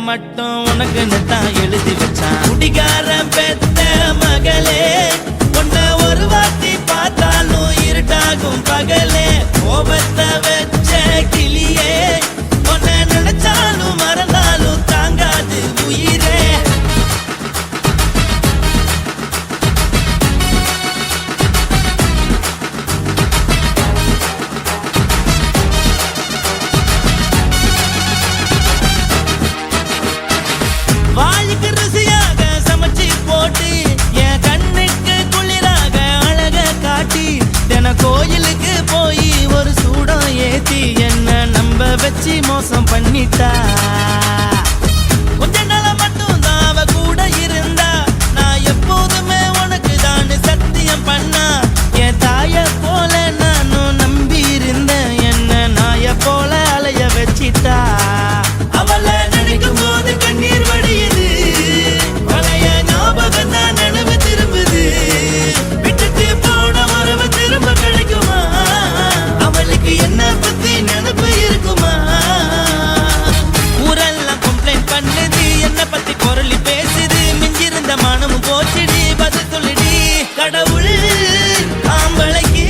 மட்டும் உனக்குன்னு தான் எழுதி வச்சான். குடிகாரன் பெத்த மகளே, உன்னை ஒரு வாட்டி பார்த்தாலும் இருட்டாகும் பகலே. கோபத்தை வச்ச கிளியே, உன்னை நினைச்சாலும் மறந்தாலும் தாங்காது உயிரே. வாய்க்கு ருசியாக சமைச்சு போட்டு என் கண்ணுக்கு குளிராக அழக காட்டி, தின கோயிலுக்கு போய் ஒரு சூடம் ஏத்தி என்ன நம்ப வச்சு மோசம் பண்ணிட்டா. கொஞ்ச நாள மட்டும் தான் அவ கூட இருந்தா, நான் எப்போதுமே உனக்கு தான் சத்தியம் பண்ணா. என் தாய போல நானும் நம்பி இருந்தேன், என்ன நாய போல அலைய வச்சிட்டா. அவளை நினைக்கும் போது கண்ணீர் வடியுது, பழைய ஞாபகம் தான் நினைவு திரும்புது. விட்டுட்டு போன உறவு திரும்ப கிடைக்குமா? அவளுக்கு என்ன பத்தி நினைப்பு இருக்குமா? ஊரெல்லாம் கம்ப்ளைண்ட் பண்ணுது, என்ன பத்தி குரலி பேசுது. மிஞ்சிருந்த மானமும் போச்சுடி, பதில் சொல்லுடி. கடவுள் ஆம்பளைக்கு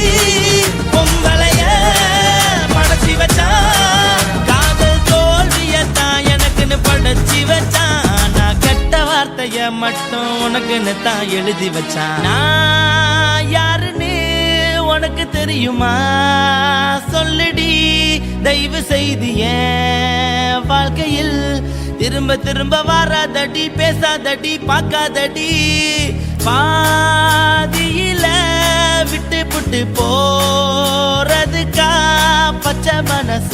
பொம்பளைய படைச்சி வச்சா, காதல் தோல்வியத்தான் எனக்குன்னு படைச்சி வச்சான். நான் கெட்ட வார்த்தைய மட்டும் உனக்குன்னு தான் எழுதி வச்சான். நான் யாருன்னு உனக்கு தெரியுமா? சொல்லுடி தயவு செய்து. என் வாழ்க்கையில் திரும்ப திரும்ப வராதடி, பேசாதடி, பார்க்காதடி. பாதியில விட்டு புட்டு போறதுக்கா பச்சை மனச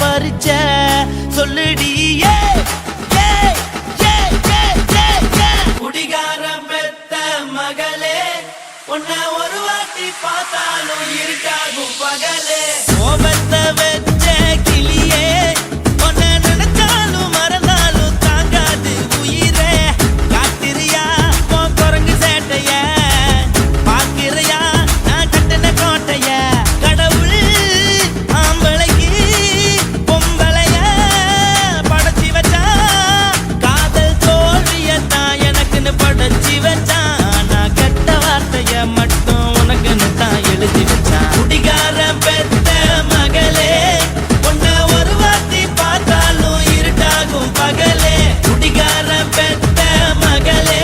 பறிச்ச சொல்லுடி. குடிகாரம் பெத்த மகளே, உன்னை ஒரு வாட்டி பார்த்தாலும் இருக்காகும் பகலே. கோபத்தை வச்ச கிளியே, உன்னை நினைச்சாலும் மறந்தாலும் தாங்காது உயிரே. காத்திரியா உன் குரங்கு சேட்டைய, பார்க்கிறையா நான் கட்டின கோட்டைய. கடவுள் ஆம்பளைக்கு பொம்பளைய படைச்சி வச்சா, காதல் தோல்வியத்தான் எனக்குன்னு படைச்சி வச்சான். நான் கெட்ட வார்த்தைய மட்டும் உனக்குன்னு தான் எழுதி வச்சான். குடிகாரன் பெத்த மகளே, உன்னை ஒரு வாட்டி பார்த்தாலும் இருட்டாகும் பகலே. குடிகாரன் பெத்த மகளே,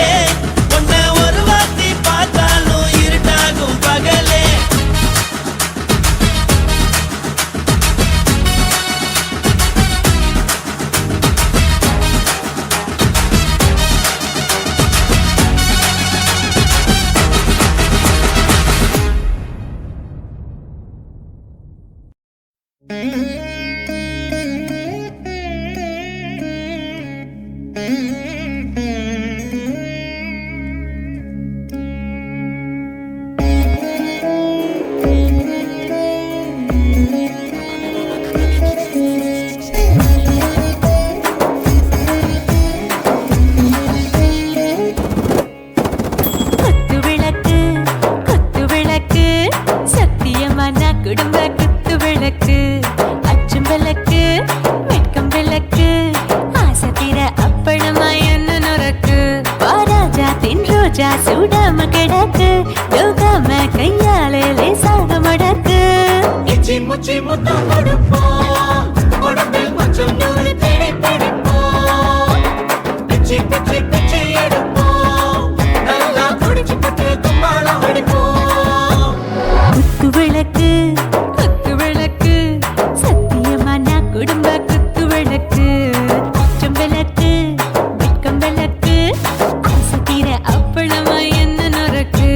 உன்னை ஒரு வாட்டி பார்த்தாலும் இருட்டாகும் பகலே. குத்து விளக்கு சத்தியமான குடும்ப குத்து விளக்கு. அச்சும் விளக்கு வெட்கம் விளக்கு, ஆசை தீர அப்பளமா என்ன நுறக்கு. வாராஜா தென் ரோஜா சூடாம கிடக்கு, யோகாம கையாலே லேசாக மடக்கு. இச்சி முச்சி முத்தம் கொடுப்போம், உடம்பில் கொஞ்சம் நூறு தேடி பிடிப்போம். பிச்சி பிச்சி பிச்சி எடுப்போம், நல்லா குடிச்சு பட்டு கும்பாலம் அடிப்போம். குத்து விளக்கு சத்தியமான குடும்ப குத்து விளக்கு. அச்சும் விளக்கு வெட்கம் விளக்கு, ஆசை தீர அப்பளமா என்ன நுறக்கு.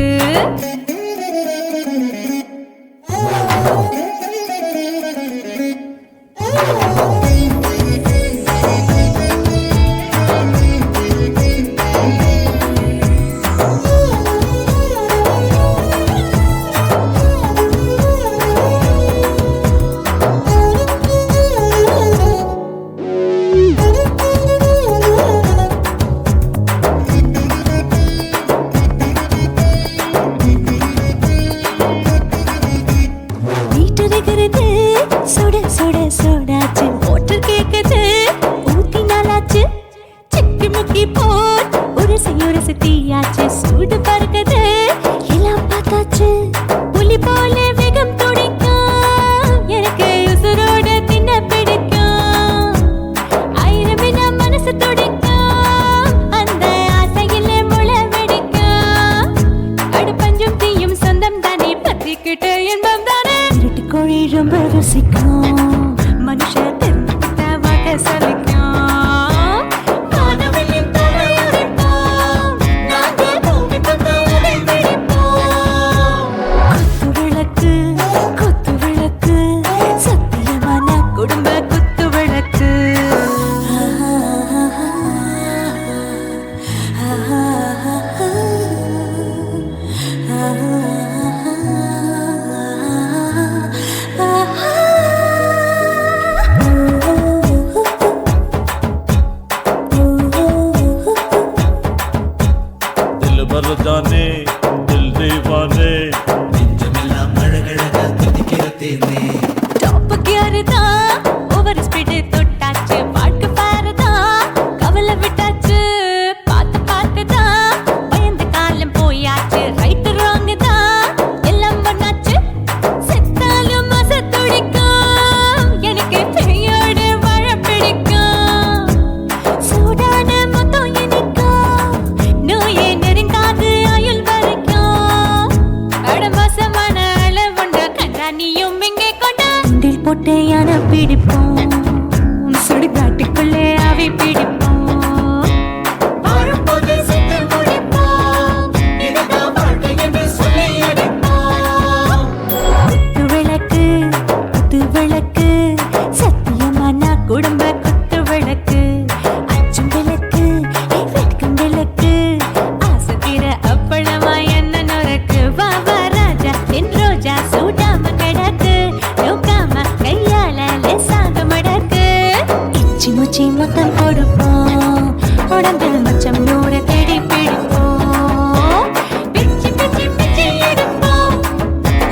வச்சு முத்தம் கொடுப்போம் உடம்பில் மச்சம் நூறு தேடி பிடிப்போம் பிச்சு பிச்சு பிச்சு எடுப்போம்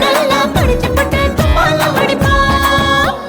நல்லா படிச்சு பட்டு துப்பால வடிப்போம்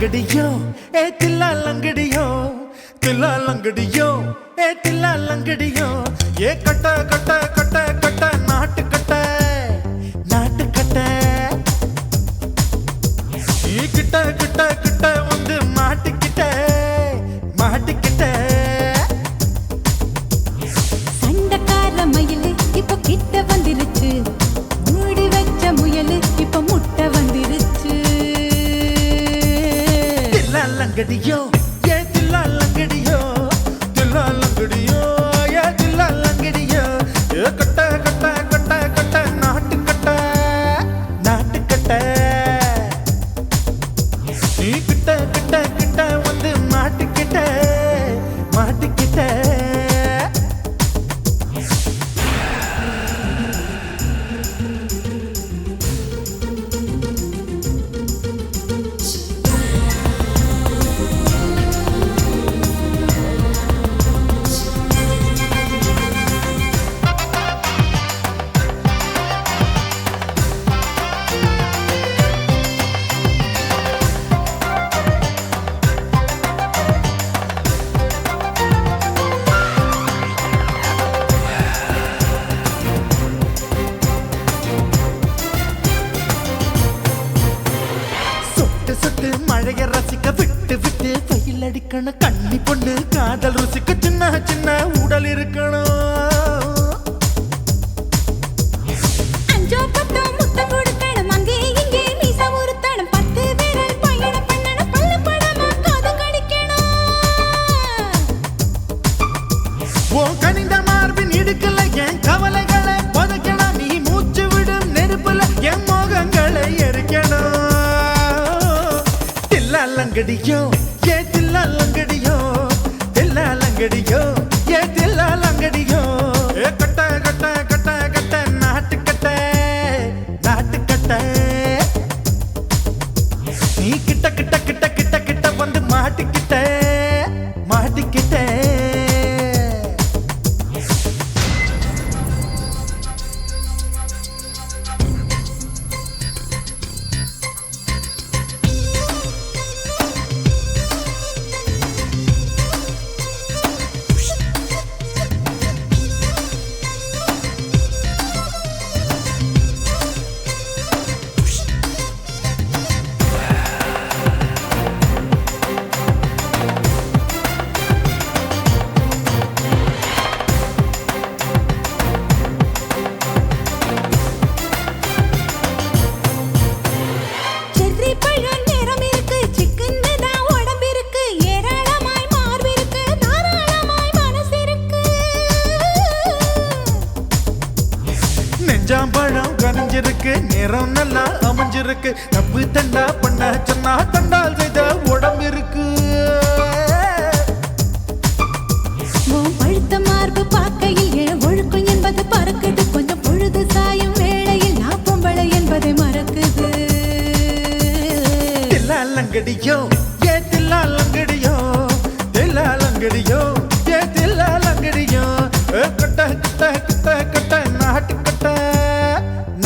லங்கடியோ ஏ தில்லா லங்கடியோ தில்லா லங்கடியோ ஏ தில்லா லங்கடியோ ஏ கட்ட கட்ட கட்ட கட்ட நாட்டு கட்ட நாட்டு கட்ட நீ கிட்ட கிட்ட கிட்ட வந்து மாட்டிக்கிட்ட மாட்டிக்கிட்ட சண்டக்கார மயிலு இப்ப கிட்ட வந்துருச்சு மூடி வச்ச முயலு இப்ப முட்டை வந்துருச்சு தில்லா லங்கடியோ ஏ தில்லா லங்கடியோ தில்லா லங்கடியோ ஏ தில்லா லங்கடியோ ஏ கட்ட கட்ட கட்ட கட்ட நாட்டு கட்ட நாட்டு கட்ட நீ கிட்ட கிட்ட கிட்ட வந்து மாட்டிக்கிட்ட மாட்டிக்கிட்ட சொட்டு சொட்டு மழைய ரசிக்க விட்டு விட்டு வெயில் அடிக்கணும் கண்ணி பொண்ணு காதல் ருசிக்க சின்ன சின்ன உடல் இருக்கணும் அஞ்சோ பத்தோ முத்தம் கொடுக்கணும் அங்கே இங்கே மீசா உருத்தணும் 10 விரல் பயணம் பண்ணணும் பல்ல படமா காது கடிக்கணும் ஓ கனிந்த மார்பின் இடுக்கல என் கவலைகளை புதைக்கணும் நீ மூச்சு விடும் நெருப்புல என் மோகங்களை எரிக்கணும் தில்லா லங்கடியோ ஏ தில்லா லங்கடியோ தில்லா லங்கடியோ ஏ தில்லா லங்கடியோ ஏ கட்ட கட்ட கட்ட கட்ட நாட்டு கட்ட நாட்டு கட்ட நீ கிட்ட கிட்ட கிட்ட கிட்ட கிட்ட வந்து மாட்டிக்கிட்ட மாட்டிக்கிட்ட செர்ரி பழம் நிறம் இருக்கு சிக்கன்னு தான் உடம்பு இருக்கு ஏராளமாய் மார்பு இருக்கு தாராளமாய் மனசு இருக்கு நெஞ்சாம்பழம் கனிஞ்சிருக்கு நிறம் நல்லா அமைஞ்சிருக்கு தப்பு தண்டா பண்ண சொன்னா தண்டால் செய்த உடம்பு இருக்கு உன் பழுத்த மார்பு பார்க்கையில் என் ஒழுக்கம் என்பது பறக்குது கொஞ்சம் பொழுது சாயும் வேளையில் நான் பொம்பளை என்பதை மறக்குது தில்லா லங்கடியோ ஏ தில்லா லங்கடியோ தில்லா லங்கடியோ ஏ தில்லா லங்கடியோ ஏ கட்ட கட்ட கட்ட கட்ட நாட்டு கட்ட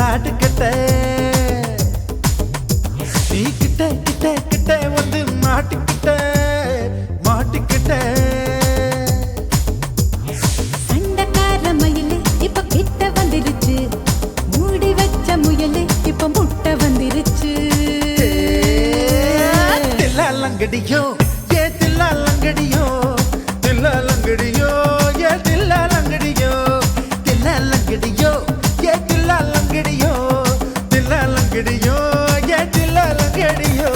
நாட்டு கட்ட நீ கிட்ட கிட்ட கிட்ட வந்து மாட்டிக்கிட்ட மாட்டிக்கிட்ட சண்டக்கார மயிலு இப்ப கிட்ட வந்துருச்சு மூடி வச்ச முயலு இப்ப முட்டை வந்துருச்சு தில்லா லங்கடியோ ஏ தில்லா லங்கடியோ தில்லா லங்கடியோ ஏ தில்லா லங்கடியோ தில்லா லங்கடியோ ஏ தில்லா லங்கடியோ தில்லா லங்கடியோ ஏ தில்லா லங்கடியோ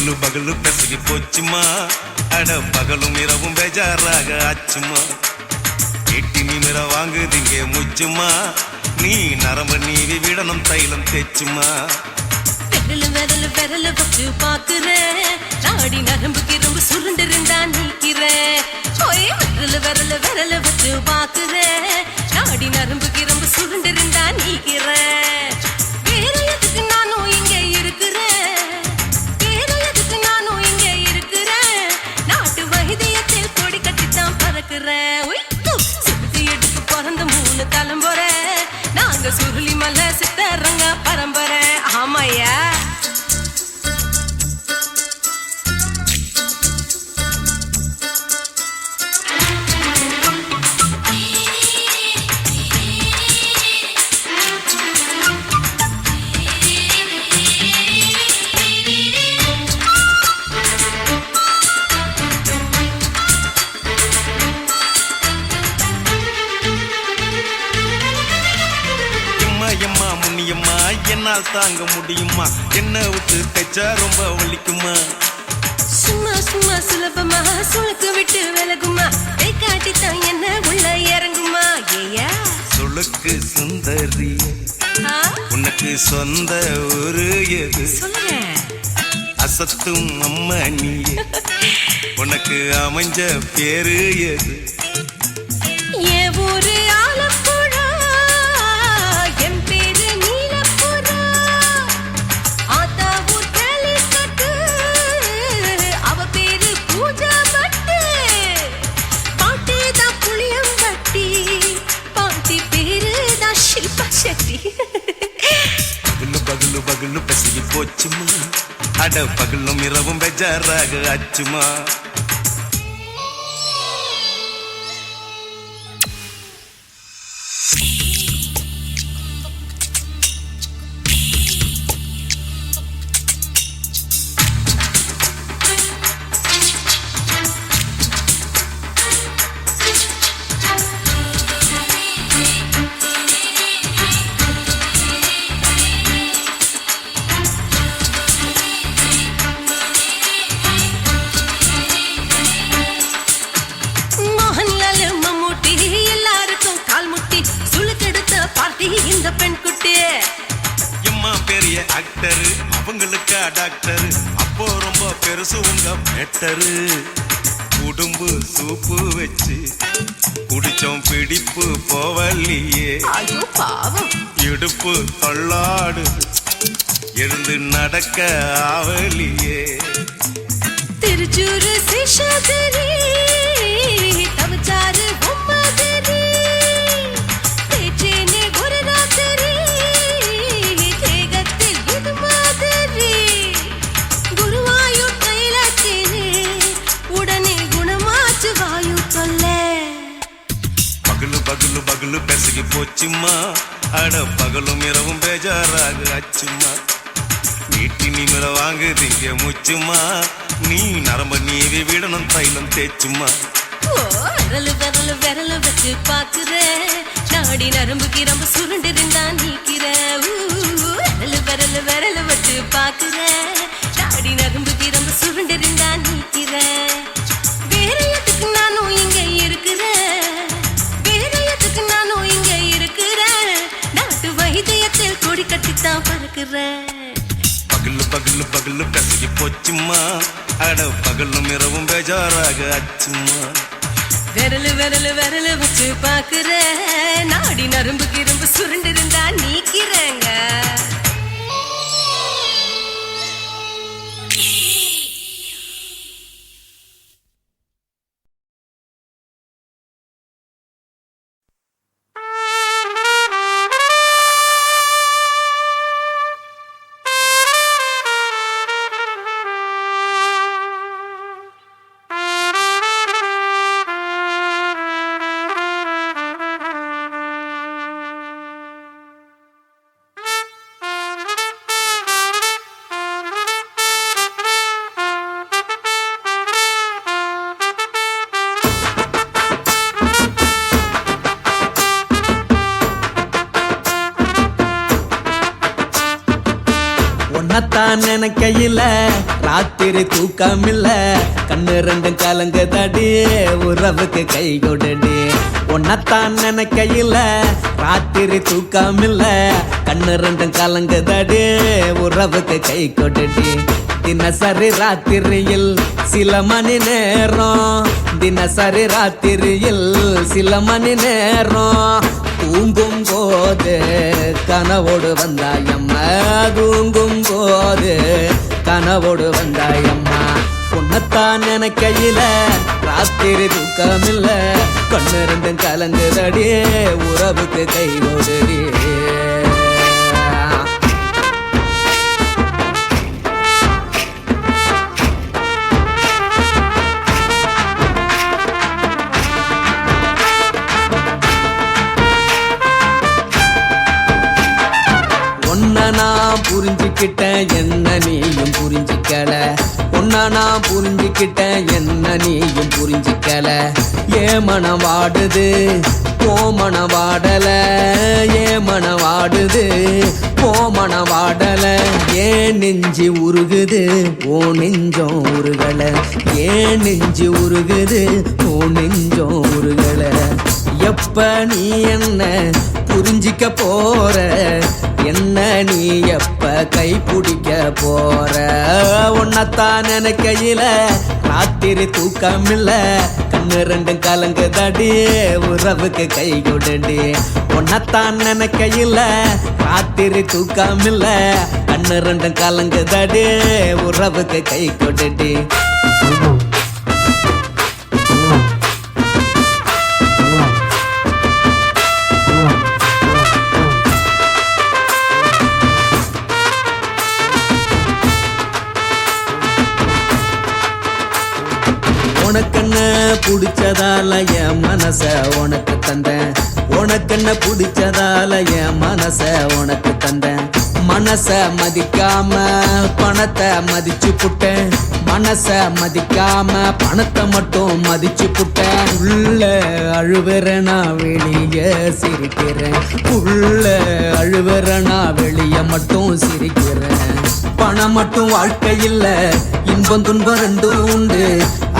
பகலு பகலு பெசகி போச்சுமா அட பகலும் இரவும் பேஜாராக ஆச்சுமா எட்டி நிமிர வாங்குதிங்க முச்சுமா நீ நரம்பு நீவி விடணும் தைலம் தேச்சுமா விரலு விரலு விரலு வச்சு பாக்குறேன் நாடி நரம்பு கிரம்பு சுருண்டிருந்தா நீக்கிறேன் ஓய் விரலு விரலு விரலு வச்சு பாக்குறேன் நாடி நரம்பு கிரம்பு சுருண்டிருந்தா நீக்கிறேன் வேற எதுக்கு நானும் இங்க இருக்கிறேன் வேற எதுக்கு நானும் இங்க இருக்கிறேன் நாட்டு வைத்தியத்தில் கொடி கட்டித்தான் பறக்கிறேன் சிறுத்தை எடுத்து பிறந்த 3 தலைமுறை நாங்க சுருளி மலை சித்தரங்க பரம்பரை ஆமாயா எம்மா முன்னியம்மா என்னால் தாங்க முடியுமா என்ன விட்டு தைச்சா ரொம்ப வலிக்குமா சும்மா சும்மா சுலபமா சுளுக்கு விட்டு விலகுமா கை காட்டித்தான் என்ன உள்ள இறங்குமா ஏயா சுளுக்கு சுந்தரி உனக்கு சொந்த ஊரு எது சொல்றேன் அசத்தும் அம்மா நீ உனக்கு அமைஞ்ச பேரு எது என் ஊரு ஆலப்புழா என் பேரு நீலப்புறா ஆத்தா ஊர் கேலிக்கட்டு அவ பேரு பூஜா பட்டு பாட்டி தான் புளியம்பட்டி பாட்டி பேரு தான் ஷில்பா செட்டி பகலு பகலு பகலு பசிக்கு போச்சுமா அட பகலும் இரவும் பெஜாராக ஆச்சுமா இந்த பெண் குட்டி எம்மா பெரிய ஆக்டரு அவங்களுக்கா டாக்டரு அப்போ ரொம்ப பெருசு உங்க மேட்டரு உடும்பு சூப்பு வச்சு குடிச்சோம் பிடிப்பு போவல்லையே ஐயோ பாவம் இடுப்பு தள்ளாடு எழுந்து நடக்க ஆவலியே திருச்சூரு சிஷாதிரி தவச்சாரு பொம்மதிரி தேச்சேனே ஒரு ராத்திரி தேகத்தில் இது மாதிரி குருவாயூர் தைலத்தினே உடனே குணமாச்சு வாயு சொல்ல பகலு பகலு பகலு பெசகி போச்சுமா அட பகலும் இரவும் பேஜாராக ஆச்சுமா நீட்டி நிமிர வாங்குதிங்க முச்சுமா நீ நரம்ப நீவி விடணும் தைலம் தேச்சுமா ஓ விரலு விரலு விரலு வச்சு பாக்குறேன் நாடி நரம்பு கிரம்பு சுருண்டிருந்தா நீக்கிறேன் விரலு விரலு விரலு வச்சு பாக்குறேன் நாடி நரம்பு கிரம்பு சுருண்டிருந்தா நீக்கிறேன் வேற எதுக்கு நானும் இங்க இருக்கிறேன் வேற எதுக்கு நானும் இங்க இருக்கிறேன் நாட்டு வைத்தியத்தில் கொடி கட்டித்தான் பறக்கிறேன் பகலு பகலு பகலு பெசகி போச்சுமா அட பகலும் இரவும் பேஜாராக ஆச்சுமா விரலு விரலு விரலு வச்சு பாக்குறேன் நாடி நரம்பு கிரம்பு சுருண்டிருந்தா நீக்கிறேங்க உன்னத்தான் நினைக்கையில ராத்திரி தூக்கமில்ல கண்ணு ரெண்டும் கலங்குதடி உறவுக்கு கை கொடுடி உன்னத்தான் நினைக்கையில ராத்திரி தூக்கமில்ல கண்ணு ரெண்டும் கலங்குதடி உறவுக்கு கை கொடுடி தினசரி ராத்திரியில் சில மணி நேரம் தினசரி ராத்திரியில் சில மணி நேரம் தூங்கும் போது கனவோடு வந்தாயம்மா தூங்கும் போது கனவோடு வந்தாயம்மா உன்னத்தான் நினைக்கையில ராத்திரி தூக்கமில்ல கண்ணு ரெண்டும் கலங்குதடி உறவுக்கு கை ஓடுடி நான் புரிஞ்சுக்கிட்டேன் என்ன நீயும் புரிஞ்சிக்கல உன்ன நான் புரிஞ்சுக்கிட்டேன் என்ன நீயும் புரிஞ்சிக்கல ஏ மனம் வாடுது ஓ மனம் வாடல ஏ மனம் வாடுது ஓ மனம் வாடல ஏன் நெஞ்சு உருகுது ஓ நெஞ்சம் உருகல ஏன் நெஞ்சு உருகுது ஓ நெஞ்சம் உருகல எப்ப நீ என்ன புரிஞ்சிக்க போற என்ன நீ எப்ப கை பிடிக்க போற உன்னத்தான் நினைக்கையில ராத்திரி தூக்கமில்ல கண்ணு ரெண்டும் கலங்குதடி உறவுக்கு கை கொடுடி உன்னத்தான் நினைக்கையில ராத்திரி தூக்கமில்ல கண்ணு ரெண்டும் கலங்குதடி உறவுக்கு கை கொடுடி உனக்கென்ன பிடிச்சதால என் மனச உனக்கு தந்தேன் உனக்கென்ன பிடிச்சதால என் மனச உனக்கு தந்தேன் மனச மதிக்காம பணத்தை மதிச்சு புட்டேன் மனச மதிக்காம பணத்தை மட்டும் மதிச்சு புட்டேன் உள்ள அழுவுற நான் வெளிய சிரிக்கிறேன் உள்ள அழுவுற நான் வெளிய மட்டும் சிரிக்கிறேன் பணம் மட்டும் வாழ்க்கையில் இன்பம் துன்பம் ரெண்டும் உண்டு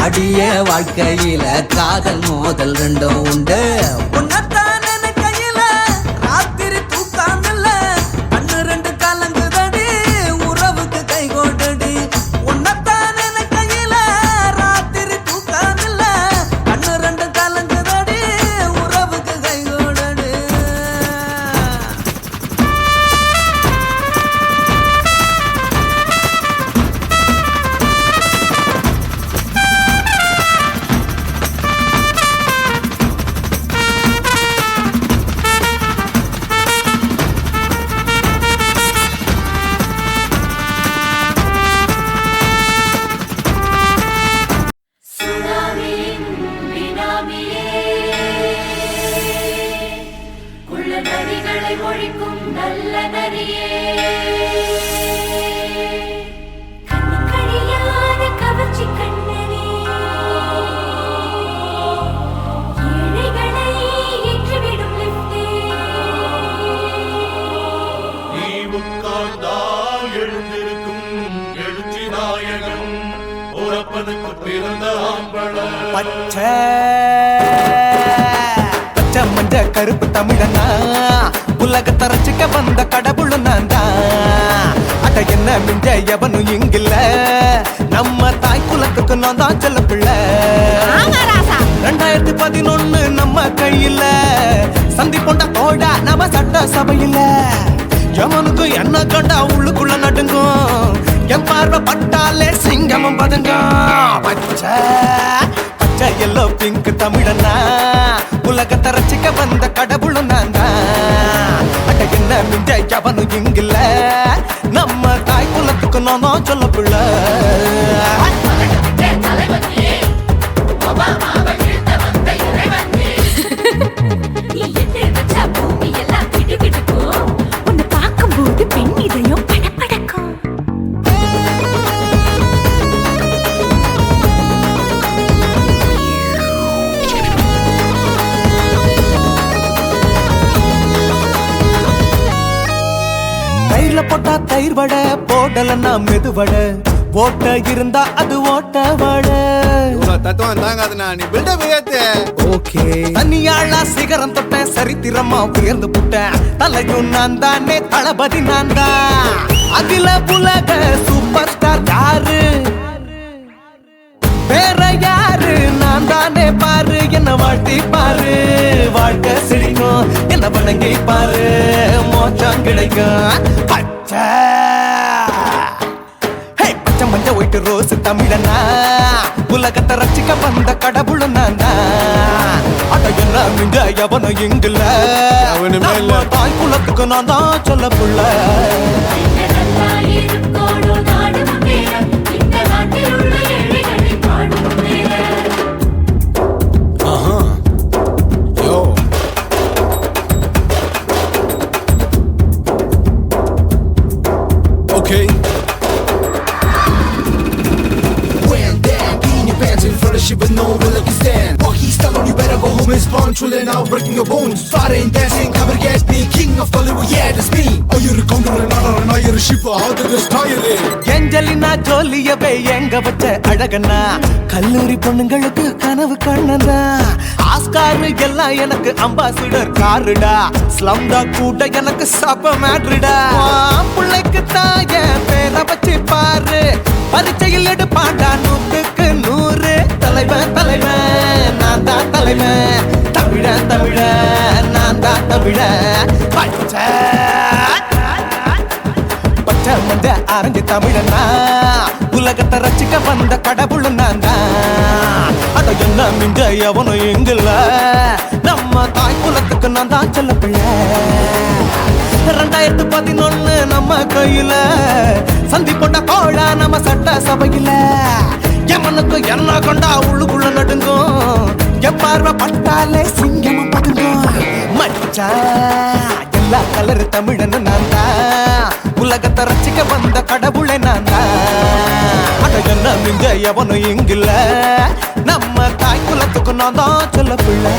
அடிய வாழ்க்கையில காதல் மோதல் ரெண்டும் உண்டு உன்னத்தான் நினைக்கையில ராத்திரி தூக்கமில்ல கண்ணு ரெண்டு கலங்குதடி உறவுக்கு கை கொடுடி உன்னத்தான் நினைக்கையில ராத்திரி தூக்கமில்ல கண்ணு ரெண்டு கலங்குதடி உறவுக்கு கை கொடுடி ஒழிக்கும் நல்ல நரியே கண்ணிக்கடியான கவர்ச்சி கண்ணனே ஏழைகளை ஏற்றிவிடும் லிப்டே நீ உட்கார்ந்தால் எழுந்திருக்கும் எழுச்சி நாயகன் உறப்பனுக்கு பிறந்த ஆம்பள பச்சை மஞ்ச கருப்பு தமிழனா உலகத்தை ரசிக்க வந்த கடவுள் நான் தான் அட என்ன மிஞ்ச எவனும் இங்கில்ல நம்ம தாய் குலத்துக்கு நான் தான் செல்ல பிள்ளை 2011 நம்ம கையில சந்திப்போண்டா தோடா நம்ம சட்ட சபையில எவனுக்கு என்ன கண்டா உள்ளுக்குள்ள நடுங்கும் என் பார்வை பட்டாலே சிங்கமும் பதுங்கும் பச்சை பச்சை எல்லோ பிங்க் தமிழனா உலகத்தை ரசிக்க வந்த கடவுளும் நான் தான் அட என்ன மிஞ்ச எவனும் இங்கில்ல நம்ம தாய் குலத்துக்கு நான் தான் சொல்ல பிள்ளை உன்னை பார்க்கும்போது பெண் இதயம் படபடக்கும் கையில போட்டா தயிர் வடை போடலன்னா மெதுவடை ஓட்ட இருந்தா அது ஓட்ட வடை தத்துவம் தாங்காதுண்ணா நீ பில்டப் ஏத்து ஓகே தனியாளா சிகரம் தொட்டேன் சரித்திரமா உயர்ந்து புட்டேன் தலையும் நான் தானே தளபதி நான் தான் அகில உலக சூப்பர் ஸ்டார் யாரு வேற யாரு நான் தானே பாரு என்ன வாழ்த்தி பாரு வாழ்க்கை சிரிக்கும் என்ன வணங்கி பாரு மோட்சம் கிடைக்கும் பச்சை பச்சை மஞ்ச ஒயிட்டு ரோஸ் தமிழனா உலகத்தை ரசிக்க வந்த கடவுள் நான் தான் அட என்ன மிஞ்ச எவனும் இங்குல அவனுமே இல்ல. நம்ம தாய் குலத்துக்கு நான் தான் சொல்ல புள்ள Okay. When damn, peeing your pants in front of shit with no will you stand. Walk he's stubborn, you better go home and spawn. Chillin' out, breaking your bones. Fighting, dancing, cover gas, being king of Hollywood, yeah, that's me. Oh, you're a counter and not you're a shipper. How did this tie it? Angelina ஜோலியவே எங்க வச்ச அழகனா கல்லூரி பொண்ணுங்களுக்கு கனவு கண்ணனா Oscar எல்லாம் எனக்கு ambassador காருடா ஸ்லம்டா கூட எனக்கு சப்ப மேட்ருடா பிள்ளைக்கு தாய பேரை வச்சு பாரு பரீட்சையில் எடுப்பாண்டா 100க்கு 100 தலைவன் தலைவன் நான் தான் தலைவன் தமிழன் தமிழன் நான் தான் தமிழன் பச்சை பச்சை மஞ்ச ஆரஞ்சு தமிழனா உலகத்தை ரசிக்க வந்த கடவுள் நான் தான் அட என்ன மிஞ்ச எவனும் எங்குல நம்ம தாய் குலத்துக்கு நான் தான் சொல்ல பிள்ளை 2011 நம்ம கையில சந்தி போட்ட கோழா நம்ம சட்ட சபையில எமனுக்கு என்ன கொண்டா உள்ளுக்குள்ள நடுங்கும் எப்பார்வ பட்டாலே சிங்கமும் பதுங்கும் மச்சா எல்லா கலர் தமிழன்னு நான் தான் உலகத்தை ரசிக்க வந்த கடவுளை நான் தான் அட என்ன மிஞ்ச எவனும் இங்குல நம்ம தாய் குலத்துக்கு நான் தான் சொல்ல பிள்ளை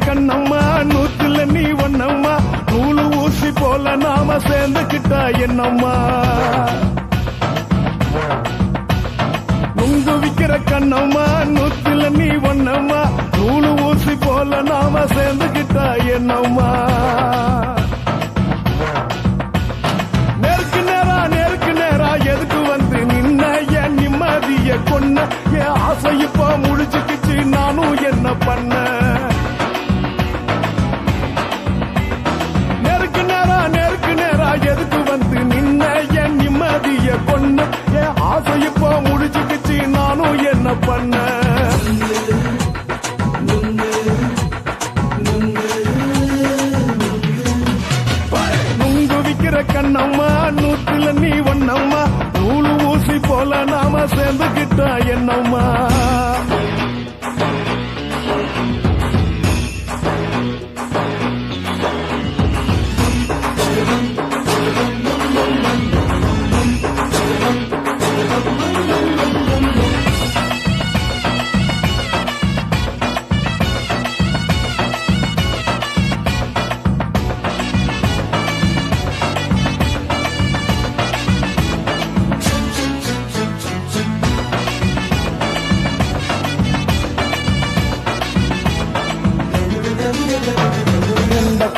கண்ணம்மா நூத்துல நீ ஒன்னம்மா நூலு ஊசி போல நாம சேர்ந்துக்கிட்டா என்னம்மா நுங்கு விக்கிற கண்ணம்மா நூத்துல நீ ஒன்னம்மா நூலு ஊசி போல நாம சேர்ந்துக்கிட்டா என்னம்மா நேருக்கு நேரா எதுக்கு வந்து நின்ன என் நிம்மதிய கொன்ன என் ஆசை இப்ப முடிச்சுக்கிச்சு நானும் என்ன பண்ண எதுக்கு வந்து நின்ன என் நிம்மதிய கொன்ன என் ஆசை இப்போ முடிச்சுக்கிச்சு நானும் என்ன பண்ண நுங்கு விக்கிற கண்ணம்மா நூத்துல நீ ஒன்னம்மா நூலு ஊசி போல நாம சேர்ந்துக்கிட்டா என்னம்மா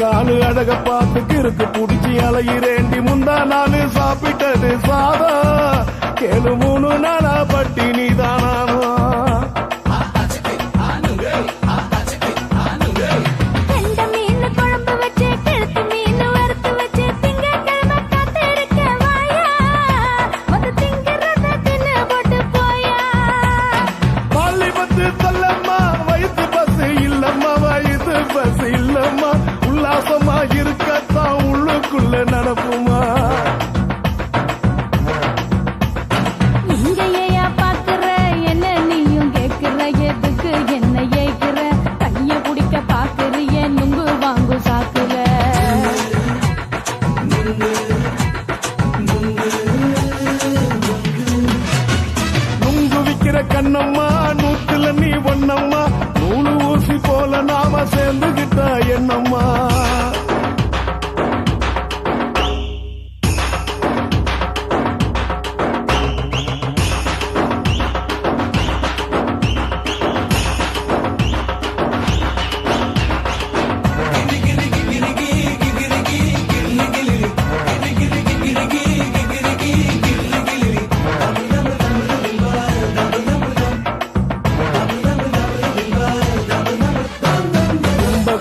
கால நாலு அழக பார்த்து கிறுக்கு புடிச்சு அலையிறேண்டி முந்தா நாலு சாப்பிட்டது சாதம் கேளு 3 நாளா பட்டினி தானாமா கெண்ட மீன் குழம்பு வச்சு கெளுத்து மீன் வறுத்து வச்சு திங்கட்கிழமை காத்திருக்க வாயா வந்து திங்கிறத தின்னு போட்டு போயா பள்ளி பத்து தள்ளம்மா வயிற்று பஸ் இல்லம்மா வயிற்று பஸ் இல்லம்மா உல்லாசமா இருக்கத்தான் உள்ளுக்குள்ள நடப்புமா இங்க ஏயா பாக்குற என்ன நீயும் கேக்குற எதுக்கு என்ன ஏக்குற கைய குடிக்க பாக்குறிய நுங்கு வாங்கு சாக்குல நுங்கு விக்கிற கண்ணம்மா நூத்துல நீ ஒன்னம்மா நூலு ஊசி போல நாம சேர்ந்துகிட்ட என்னம்மா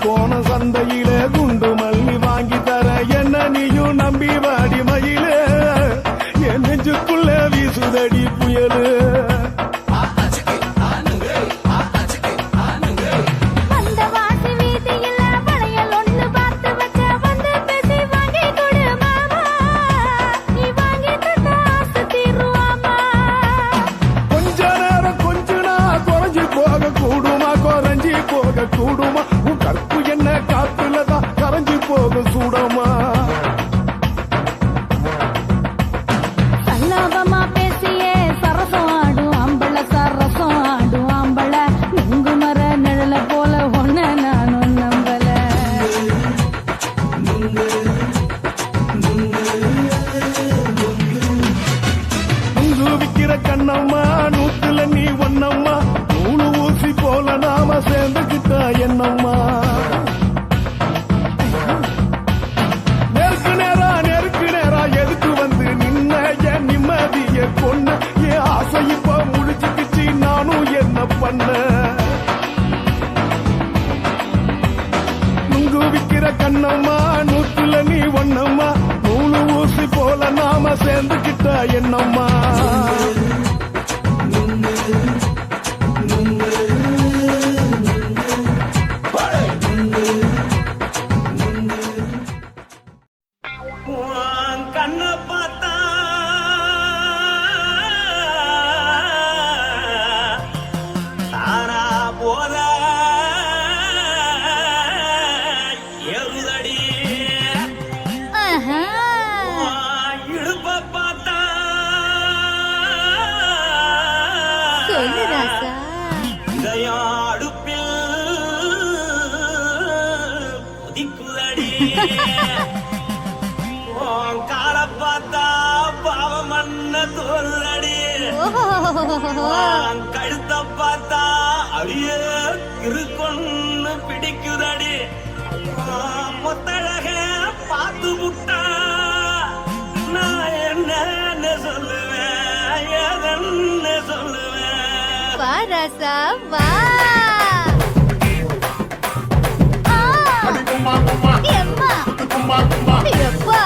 கோண சந்தையில குண்டு மல்லி வாங்கி தர என்ன நீயும் நம்பி வாடி மயில என் நெஞ்சுக்குள்ள வீசுதடி புயலு வந்த வாசி வீதியில வளையல் ஒண்ணு பார்த்து வச்ச வந்து பேசி வாங்கி கொடு மாமா நீ வாங்கி தந்த ஆசை தீருவாமா கொஞ்ச நேரம் கொஞ்சனா குறைஞ்சி போக கூடுமா குறைஞ்சி போக கூடுமா உன் கற்பு என்ன காத்துலதான் கரைஞ்சி போக சூடமா சல்லாபமா பேசியே சரசம் ஆடும் ஆம்பள சரசம் ஆடும் ஆம்பள நுங்கு மர நிழல போல ஒன்ன நானும் நம்பல நுங்கு விக்கிற கண்ணம்மா நூத்துல நீ ஒன்னம்மா நூலு ஊசி போல நாம சேர்ந்துகிட்ட என்னம்மா நெருக்கு நேரா எதுக்கு வந்து நின்ன என் நிம்மதிய கொன்ன என் ஆசை இப்ப முடிச்சுக்கிச்சு நானும் என்ன பண்ண நுங்கு விக்கிற கண்ணம்மா நூத்துல நீ ஒன்னம்மா நூலு ஊசி போல நாம சேர்ந்துகிட்ட என்னம்மா கண்ணை பார்த்தா தானா போத எருதடி இடுப்ப பார்த்தா சொல்லு ராசா இதயம் அடுப்பில் உதிக்குதடி கால பார்த்தா பாவம் மண்ண தோல்றடி கழுத்த பார்த்தா அடிய இருக்குன்னு பிடிக்குதடி மொத்தழக பார்த்து விட்டா நான் என்ன சொல்லுவேன் எதன்னு சொல்லுவேன் வா ராசா வா எம்மா எப்பா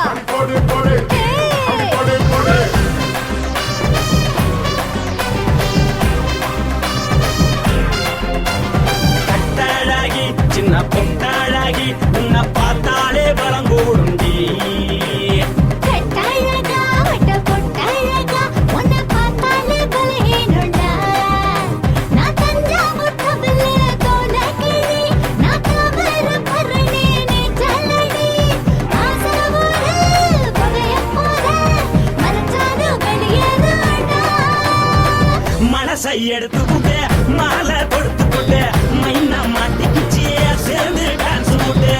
கட்டழகி சின்ன பொட்டழகி உன்னை பார்த்தாலே பலங்கூடுண்டி கட்டழகா வட்ட பொட்டழகா உன்னை பார்த்தாலே பலஹீனண்டா நான் தஞ்சாவூர் தவில கோலகிரி நான் கவர பரணி நீ ஜல்லடி ஆசரவூர் பகைய போத மனச்சாது வெளியேறாடா மனசை எடுத்துக்கிட்டே மாலை கொடுத்துக்கிட்டே மைனா மாட்டிக்கிச்சே சேர்ந்து டான்ஸ் போட்டு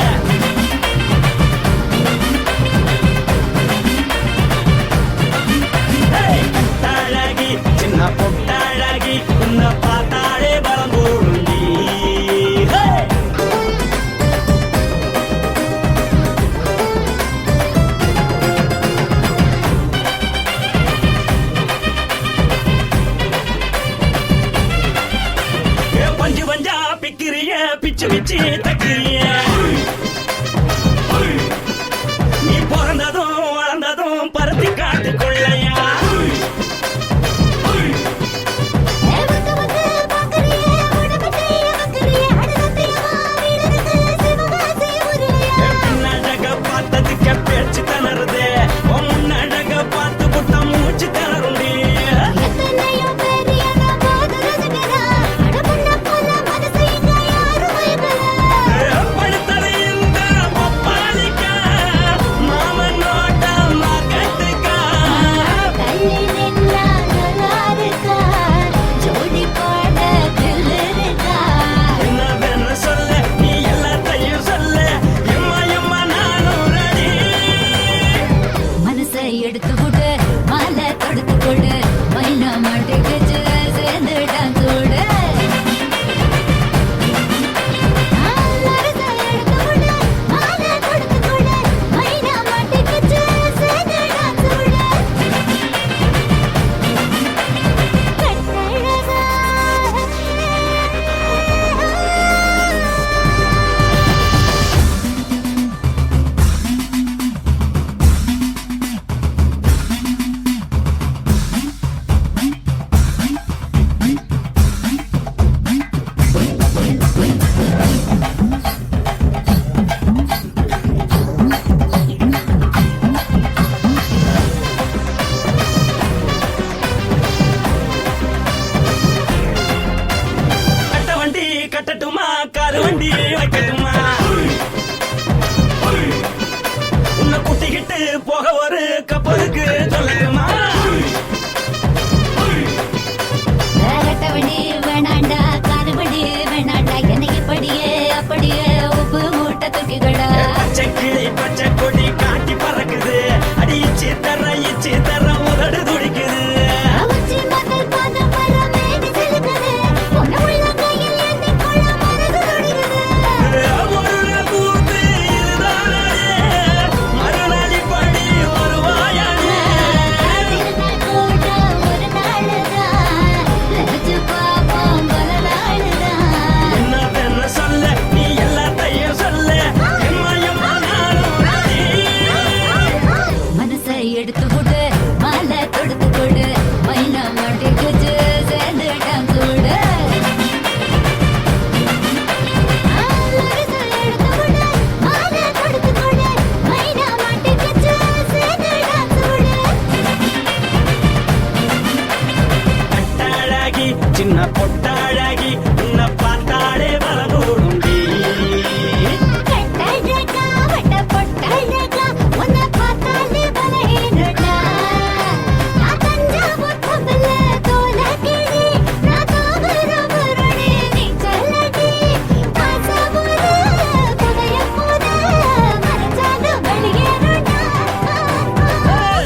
கட்டழகி சின்ன பொட்டழகி உன்னை பார்த்தாலே பலம் கூடுண்டி பிச்சு பிச்சு தக்கிறிய நீ பிறந்ததும் வளர்ந்ததும் பருத்தி காட்டுக்குள்ளையா பின்னழக பார்த்ததுக்க பேச்சு தளருது முன்னழக பார்த்து புட்ட மூச்சு தளருண்டி எடுத்துக்கூட மாலை தொடுத்துக்கூட மைனா மாட்டுக்கு சேர்ந்து டான்ஸ் ஓட கட்டட்டுமா காரு வண்டி வைக்கட்டுமா உன்னை குட்டிக்கிட்டு போக ஒரு கப்பலுக்கு சொல்லட்டுமா கட்டவண்டி வேணாண்டா காருவண்டி வேணாண்டா என்னைக்கு படியே அப்படியே உப்பு மூட்டை தூக்கிக்கடா பச்சை கிளி பச்சை கொடி காட்டி பறக்குது அடி இச்சி தர உதடு துடிக்குது எடுத்து கொடு மாலை தொடுத்து கொடு மைனா மாட்டுக்கு சேர்ந்து டான்ஸ் ஓட பட்டாழகி சின்ன பொட்டாழகி உன்னை பார்த்தாலே வரகூடுண்டி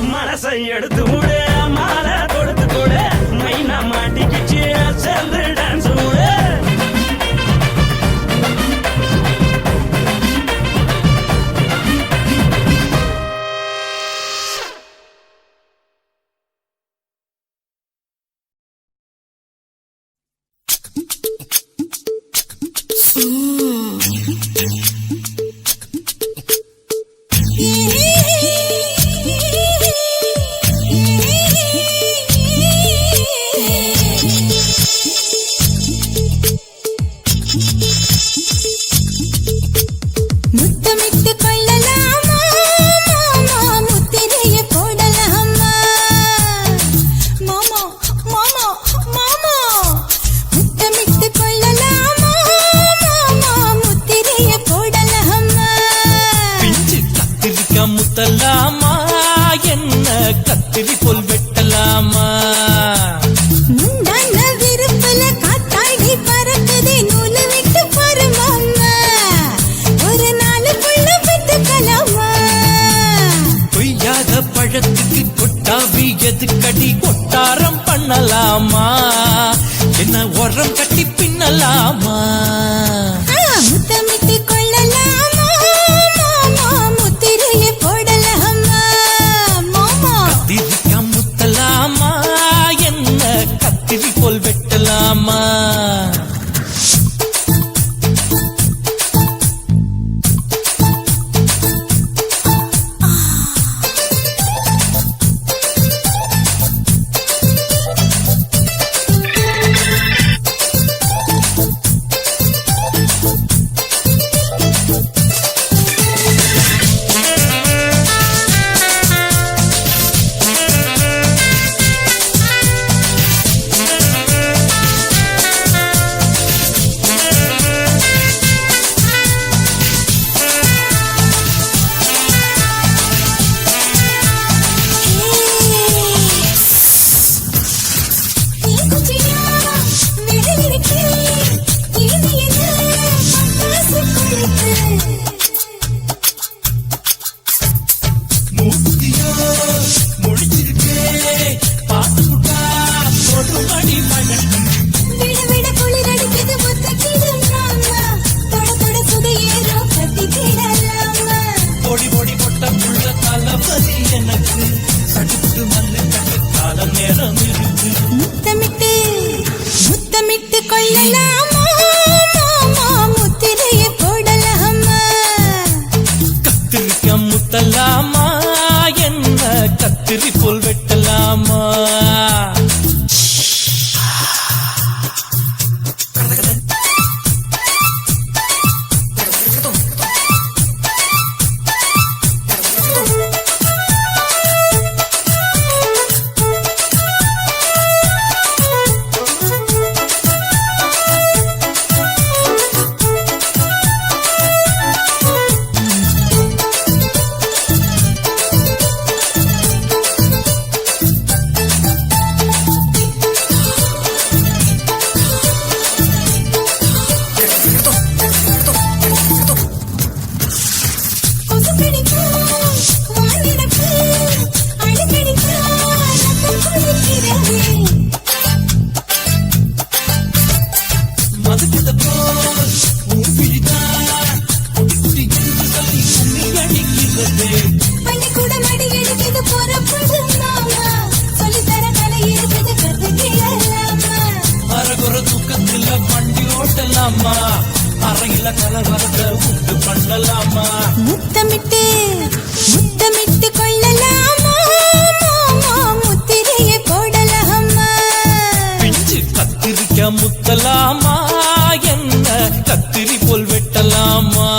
மனசை எடுத்து விடு மாலை கொடுத்து கொடு மைனா மாட்டிக்கிச்சு சேர்ந்து டான்ஸ் விடு முத்தமிட்டு கொள்ளலாமா மாமா முத்திரைய போடலாமா மாமா மாமா மாமா முத்தமிட்டு கொள்ளலாமா மாமா முத்திரைய போடலாமா பிஞ்சு கத்திரிக்காய் முத்தலாமா என்ன கத்திரி போல் வெட்டலாமா முந்தான விருப்பல காத்தாடி பறக்குதே நூலு விட்டு பாரு மாமா ஒரு நாளுக்குள்ள பெற்றுக்கலாமா கொய்யாத பழத்துக்கு கொட்டாவி எதுக்கடி கொட்டாரம் பண்ணலாமா என்ன உரம் கட்டி பின்னலாமா முத்தமிட்டு கொள்ளலாமா மாமா முத்திரைய போடலாமா மாமா கத்திரிக்காய் முத்தலாமா என்ன கத்திரி போல் வெட்டலாமா விட விட குளிர் அடிக்குது ஒத்தக்கிடும் மாமா தொட தொட சுதையேறும் கத்திக்கிடலாமா பொடி பொடி பொட்ட புள்ள தளபதி எனக்கு கடுத்து மல்லு கட்டு கால நேரம் இருக்கு முத்தமிட்டு முத்தமிட்டு கொள்ளலாமா மாமா முத்திரையை போடலாமா கத்திரிக்க முத்தலாமா என்ன கத்திரி போல் வெட்டலாமா கொசு பிடிக்கும் வானிடப்பு அழுக்கடிக்கா ரத்தம் குளிக்கிறது மதுக்குள்ள போல் உன் பிடிதா குடி குடி சொல்லி உண்மை அடிக்கிறது பள்ளிக்கூட மடி எடுக்குது புறப்படு மாமா சொல்லித்தர கலை இருக்குது கத்துக்கிடலாமா அரகுற தூக்கத்துல வண்டி ஓட்டலாமா அறையில கலவரத்தை உண்டு பண்ணலாமா முத்தமிட்டு முத்தமிட்டு கொள்ளலாமா மாமா முத்திரையை போடலாமா பிஞ்சு கத்திரிக்க முத்தலாமா என்ன கத்திரி போல் வெட்டலாமா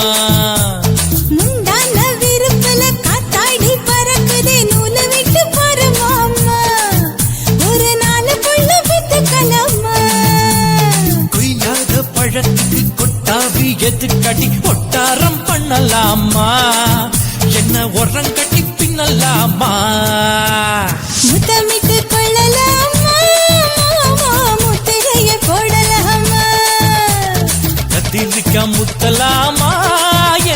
முந்தான விருப்பல காத்தாடி பறக்குதே நூலை விட்டு பாரு மாமா ஒரு நாள் புள்ள வித்துக்கலாமா கொய்யாத பழத்துக்கு கொட்டாவி எதுக்கடி ஒட்டாரம் பண்ணலாமா என்ன உரம் கட்டி பின்னலாமா முத்தமிட்டு கொள்ளலாமா மாமா முத்திரையை போடலாமா கத்திரிக்க முத்தலாமா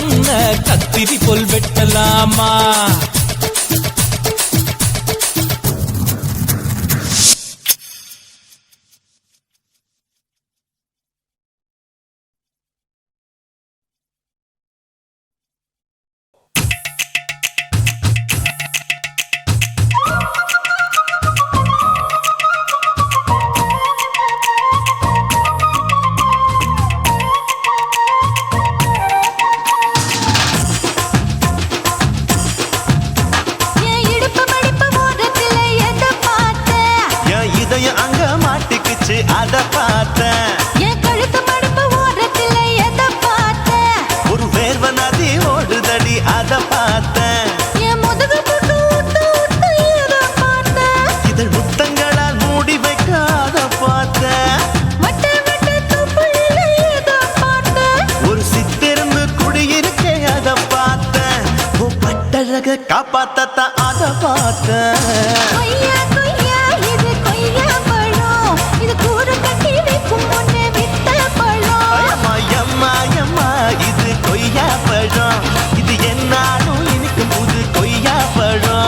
என்ன கத்திரி போல் வெட்டலாமா என் இடுப்பு மடிப்பு ஓரத்துல எதை பார்த்த என் இதயம் அங்க மாட்டிக்குச்சு அத பார்த்தேன் என் கழுத்து மடிப்பு ஓரத்துல எதை பார்த்த ஒரு வேர்வ நதி ஓடுதடி அத பார்த்தேன் என் முதுகு புட்டு விட்டு விட்டு எதை பார்த்த இதழ் முத்தங்களால் மூடி வைக்க அத பார்த்தேன் வட்ட வட்ட தொப்புளில எதை பார்த்த ஒரு சித்திருந்து குடியிருக்க அத பார்த்தேன் உன் பட்டழக காப்பாத்தத்தான் அத பார்த்தேன் கொய்யா கொய்யா இது கொய்யா பழம் இது கூறு கட்டி வைக்கும் முன்னே வித்த பழம் அம்மா எம்மா எம்மா இது கொய்யா பழம் இது என்னாலும் எனக்கு புது கொய்யா பழம்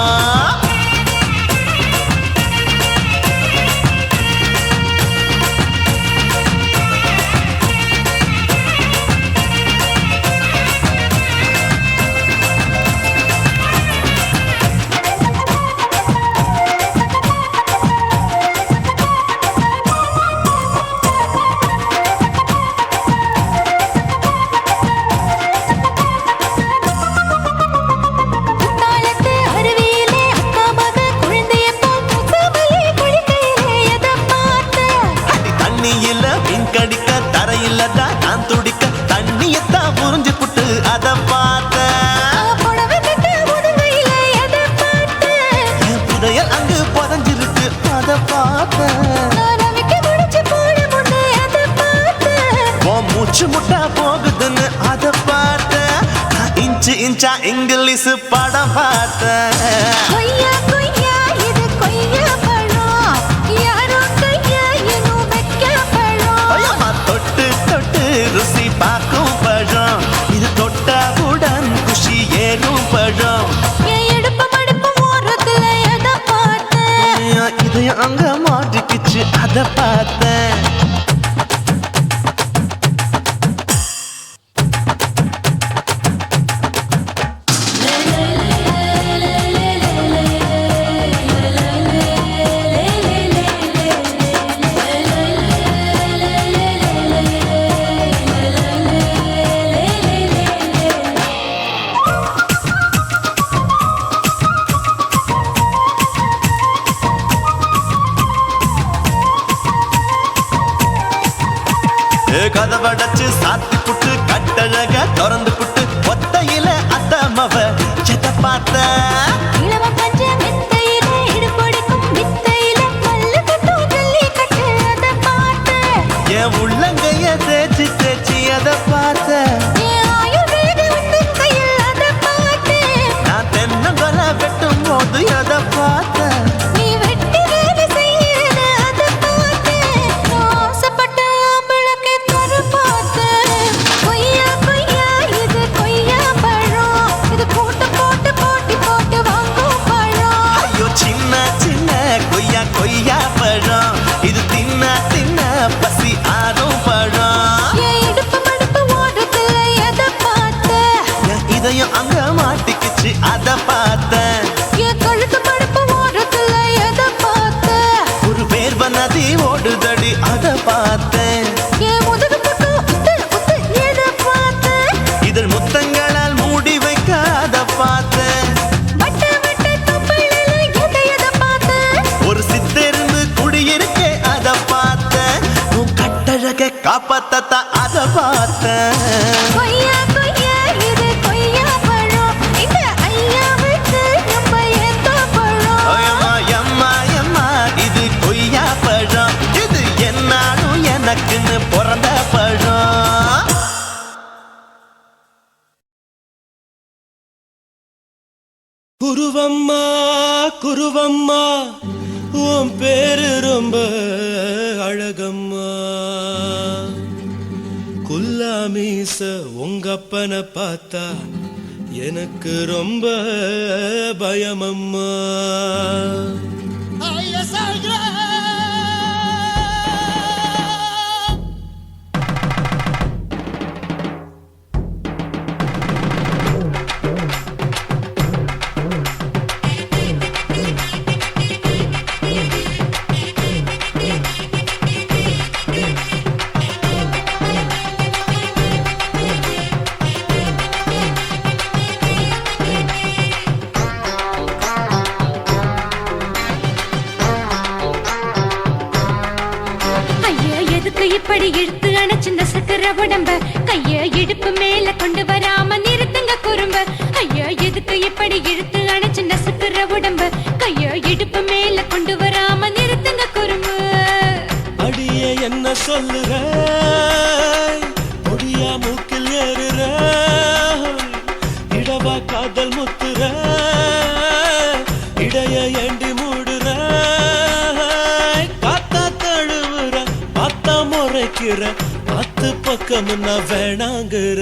குத்தாலத்து அருவியிலே அக்கா மக குழந்தைய போல் முகமலே குளிக்கையிலே எதை பார்த்த அடி தண்ணியில மீன் கடிக்க தரையில தான் நான் துடிக்க தண்ணியத்தான் புரிஞ்சு புட்டு அத பார்த்தேன் புடவை கட்ட முதுகையிலே எதை பார்த்த என் புதையல் அங்கு புதஞ்சிருக்கு அத பார்த்தேன் நான் அவிக்க முடிச்சு போட முன்னே எதை பார்த்த உன் மூச்சு முட்டா போகுதுன்னு அத பார்த்தேன் நான் இன்ச்சு இன்ச்சா இங்கிலீஷ் படம் பார்த்தேன் கொய்யா கொய்யா இது கொய்யா பழம் யாரோ கையா இன்னும் வைக்க பழம் ஐயம்மா தொட்டு தொட்டு ருசி பார்க்கும் பழம் இது தொட்டவுடன் குஷி ஏறும் பழம் என் இடுப்பு மடுப்பு ஓரத்துல எதை பார்த்த இதயம் அங்க மாட்டிக்குச்சு அத பார்த்தேன். கதவடைச்சு சாத்தி புட்டு கட்டழக திறந்து புட்டு ஒத்தையில அத்தமவ எதை பார்த்த இளவ பஞ்ச மெத்தையில இடுப்பொடிக்கும் வித்தையில மல்லு கட்டும் ஜல்லி கட்டு அத பார்த்தேன். என் உள்ளங்கைய தேய்ச்சி தேய்ச்சி அதை பார்த்த என் ஆயுர்வேத உந்தன் கையில் அத பார்த்தேன். நான் தென்னங்கொலை வெட்டும் போது அதை பார்த்த நீ வெட்டி வேலை செய்யறத அத பார்த்தேன். ஆசைப்பட்ட ஆம்பளுக்கு தர பார்த்தேன். கொய்யா கொய்யா இது கொய்யா பழம். இது போட்டு போட்டு போட்டி போட்டு வாங்கும் பழம். ஐயோ சின்ன சின்ன கொய்யா கொய்யா பழம் இது தின்ன தின்ன பசி ஆறும் பழம் என் இடுப்பு மடுப்பு ஓடுறதுல எதை பார்த்தேன். என் இதயம் அங்க மாட்டிக்கிச்சு அதை பார்த்தேன் என் கழுத்து மடுப்பு ஓடுறதுல எதை பார்த்தேன். ஒரு வேர்வ நதி ஓடுதடி அதை பார்த்தேன் என் முதுகு புட்டு உத்து உத்து எதை பார்த்தேன். இதழ் முத்தங்களால் மூடி வைக்க அதை பார்த்தேன் வட்ட வட்ட தொப்பையில எதை பார்த்தேன். ஒரு சித்தெருந்து குடியிருக்கே அதை பார்த்தேன் உன் கட்டழக காப்பாத்தத்தான் அதை பார்த்தேன் கொய்யா கொய்யா இது கொய்யா பழம். இந்த ஐயாவுக்கு ரொம்ப ஏத்த பழம். அம்மா எம்மா எம்மா இது கொய்யா பழம் இது என்னாலும் எனக்குன்னு பிறந்த பழம் குருவம்மா குருவம்மா உன் பேரு ரொம்ப அழகம்மா குல்லாமீச உங்க அப்பனை பார்த்தா எனக்கு ரொம்ப பயமம்மா ஐயா எதுக்கு இப்படி இழுத்து அணைச்சிந்த சக்கர உடம்ப கைய இடுப்பு மேல கொண்டு வராம நிறுத்துங்க குறும்ப. ஐயா எதுக்கு இப்படி இழுத்து அணைச்சிந்த சக்கர உடம்ப கைய இடுப்பு மேல கொண்டு வராம நிறுத்துங்க குறும்ப. அடியே என்ன சொல்லுற ஒடியா மூக்கில் ஏறுற இடவா காதல் முத்துற இடைய ஏண்டி மூடுற காத்தா தழுவுற பார்த்தா முறைக்கிற பத்து பக்கம் நான் வேணாங்குற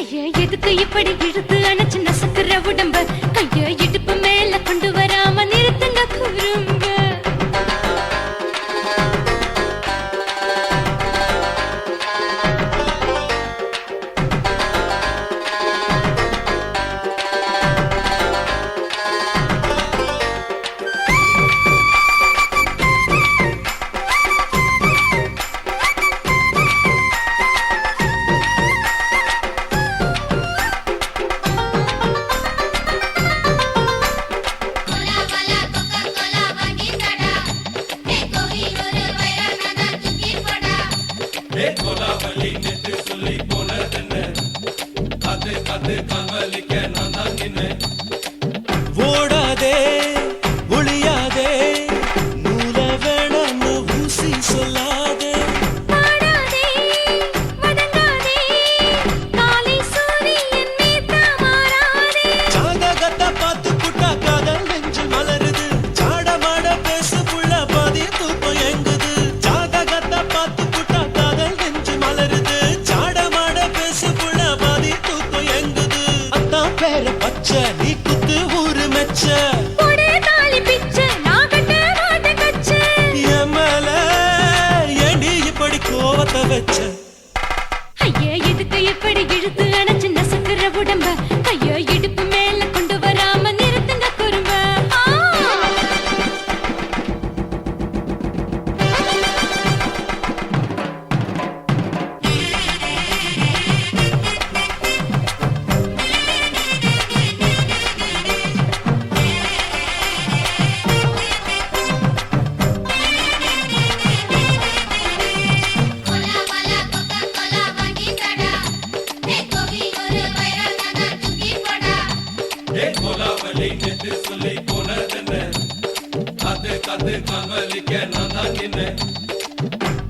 ஐயா எதுக்கு இப்படி இழுத்து அணைச்சிந்த சக்கர உடம்ப கைய இடுப்பு மேல கொண்டு வராம நிறுத்துங்க குறும்ப. ஓடாதே ஒளியாதே நூல வேணான்னு ஊசி சொல்லாதே பாடாதே வதங்காதே காலை சூரியன் மீதா மாறாதே. ஜாதகத்தை பார்த்து புட்டா காதல் நெஞ்சு மலருது சாடமாட பேசு புள்ள பாதி தூக்கம் எங்குது ஜாதகத்தை பார்த்து புட்டா காதல் நெஞ்சு மலருது சாடமாட பேசு புள்ள பாதி தூக்கம் எங்குது அத்தா வச்ச ஐயா எதுக்கு எப்படி இழுத்து அணைச்சு நசுக்கிற உடம்ப ஐயோ இடுப்பு மேல கொண்டு வராம நிறுத்துங்க குறும்ப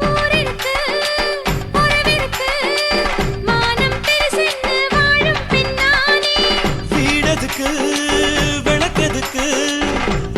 ஊரிருக்கு, உறவிருக்கு, மானம் பெருசென்னு வாழும் பின்னானே. வீடதுக்கு விளக்கதுக்கு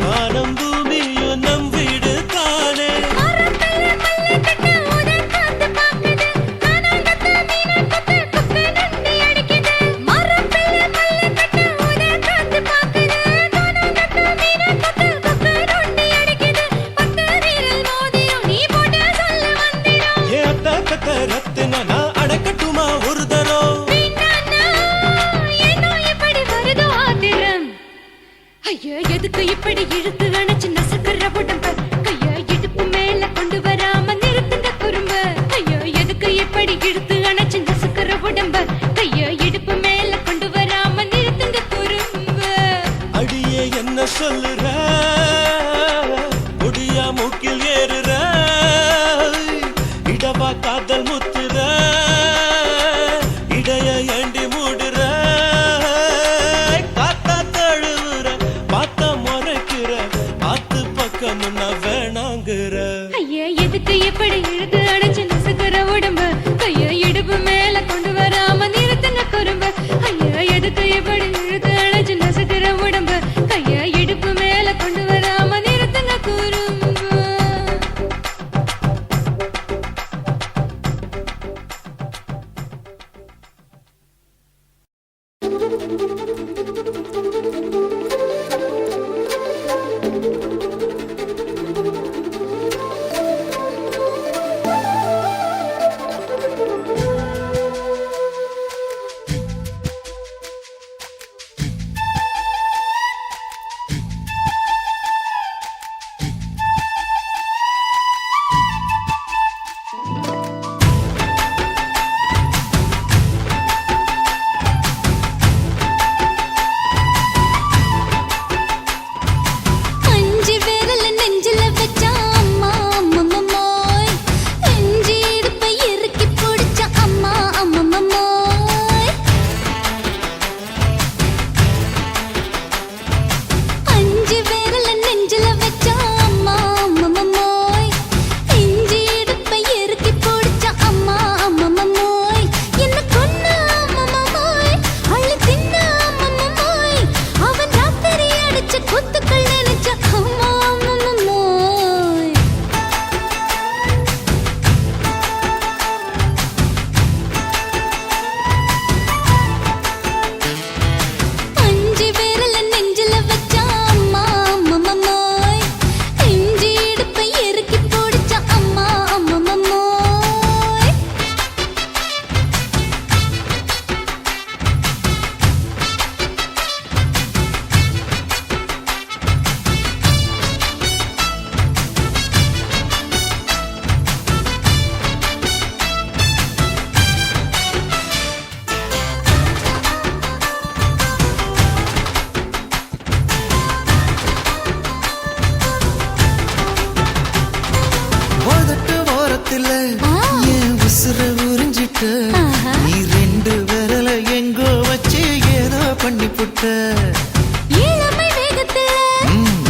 வானம் பூமியும் நம் வீடு தானே மரத்துல மல்லி கட்டு உதன் காத்து பாக்குது. கானாங்கத்து மீனாங்கத்து குக்கு நண்டி அடிக்குது. மரத்துல மல்லி கட்டு உதன் காத்து பாக்குது. கானாங்கத்து மீனாங்கத்து குக்கு நண்டி அடிக்குது. பத்து வீரல் மோதிரம் நீ போட்ட சொல்ல வந்திடும். ஏ அத்த கத்த ரத்தின நான் அடக்கட்டுமா ஒரு தரம் வீணானா, ஏனோ இப்படி வருதோ ஆத்திரம். ஐயோ எதுக்கு இப்படி இழுத்து அணைச்சு நசுக்கிற உடம்ப கைய இடுப்பு மேல கொண்டு வராம நிறுத்துங்க குறும்ப ஐயோ எதுக்கு இப்படி இழுத்து அணைச்சு நசுக்கிற உடம்ப கைய இடுப்பு மேல கொண்டு வராம நிறுத்துங்க குறும்ப அடியே என்ன சொல்லுற ஒடியா மூக்கில் ஏறுற இடவா காதல் முத்துற இடைய ஏண்டி மூடுற காத்தா தழுவுற பார்த்த முறைக்கிற ஆத்து பக்கம் நான் வேணாங்குற ஐயா எதுக்கு எப்படி இழுத்து அணைச்சு நசுக்கிற உடம்ப கைய இடுப்பு மேல கொண்டு வராம நிறுத்துங்க குறும்ப ஐயா எதுக்கு எப்படி இழுத்து அணைச்சு நசுக்கிற உடம்ப கைய இடுப்பு மேல கொண்டு வராம நிறுத்துங்க குறும்ப அஞ்சு விரல நெஞ்சில வச்சா அம்மா அம்மம்மம்மோய் நெஞ்சி இடுப்பை இறுக்கி பிடிச்ச அம்மா அம்மம்மம்மோய் அஞ்சு விரல நெஞ்சில வச்சா அம்மா அம்மம்மம்மோய் நெஞ்சி இடுப்பை இறுக்கி பிடிச்ச அம்மா அம்மம்மம்மோய் என்ன கொன்ன அம்மம்மம்மோய் அள்ளி தின்ன அம்மம்மம்மோய் அவன் ராத்திரி அடிச்ச குத்துக்கள் நினைச்ச அம்மா அம்மம்மம்மோய் அஞ்சு விரல நெஞ்சில வச்சா அம்மா அம்மம்மம்மோய் நெஞ்சி இடுப்பை இறுக்கி பிடிச்ச அம்மா அம்மம்மம்மோய் போதட்டு ஓரத்துல என் உசுர உறிஞ்சிட்ட ஆஹா. நீ ரெண்டு விரல எங்கோ வச்சு ஏதோ பண்ணி புட்ட இளமை வேகத்துல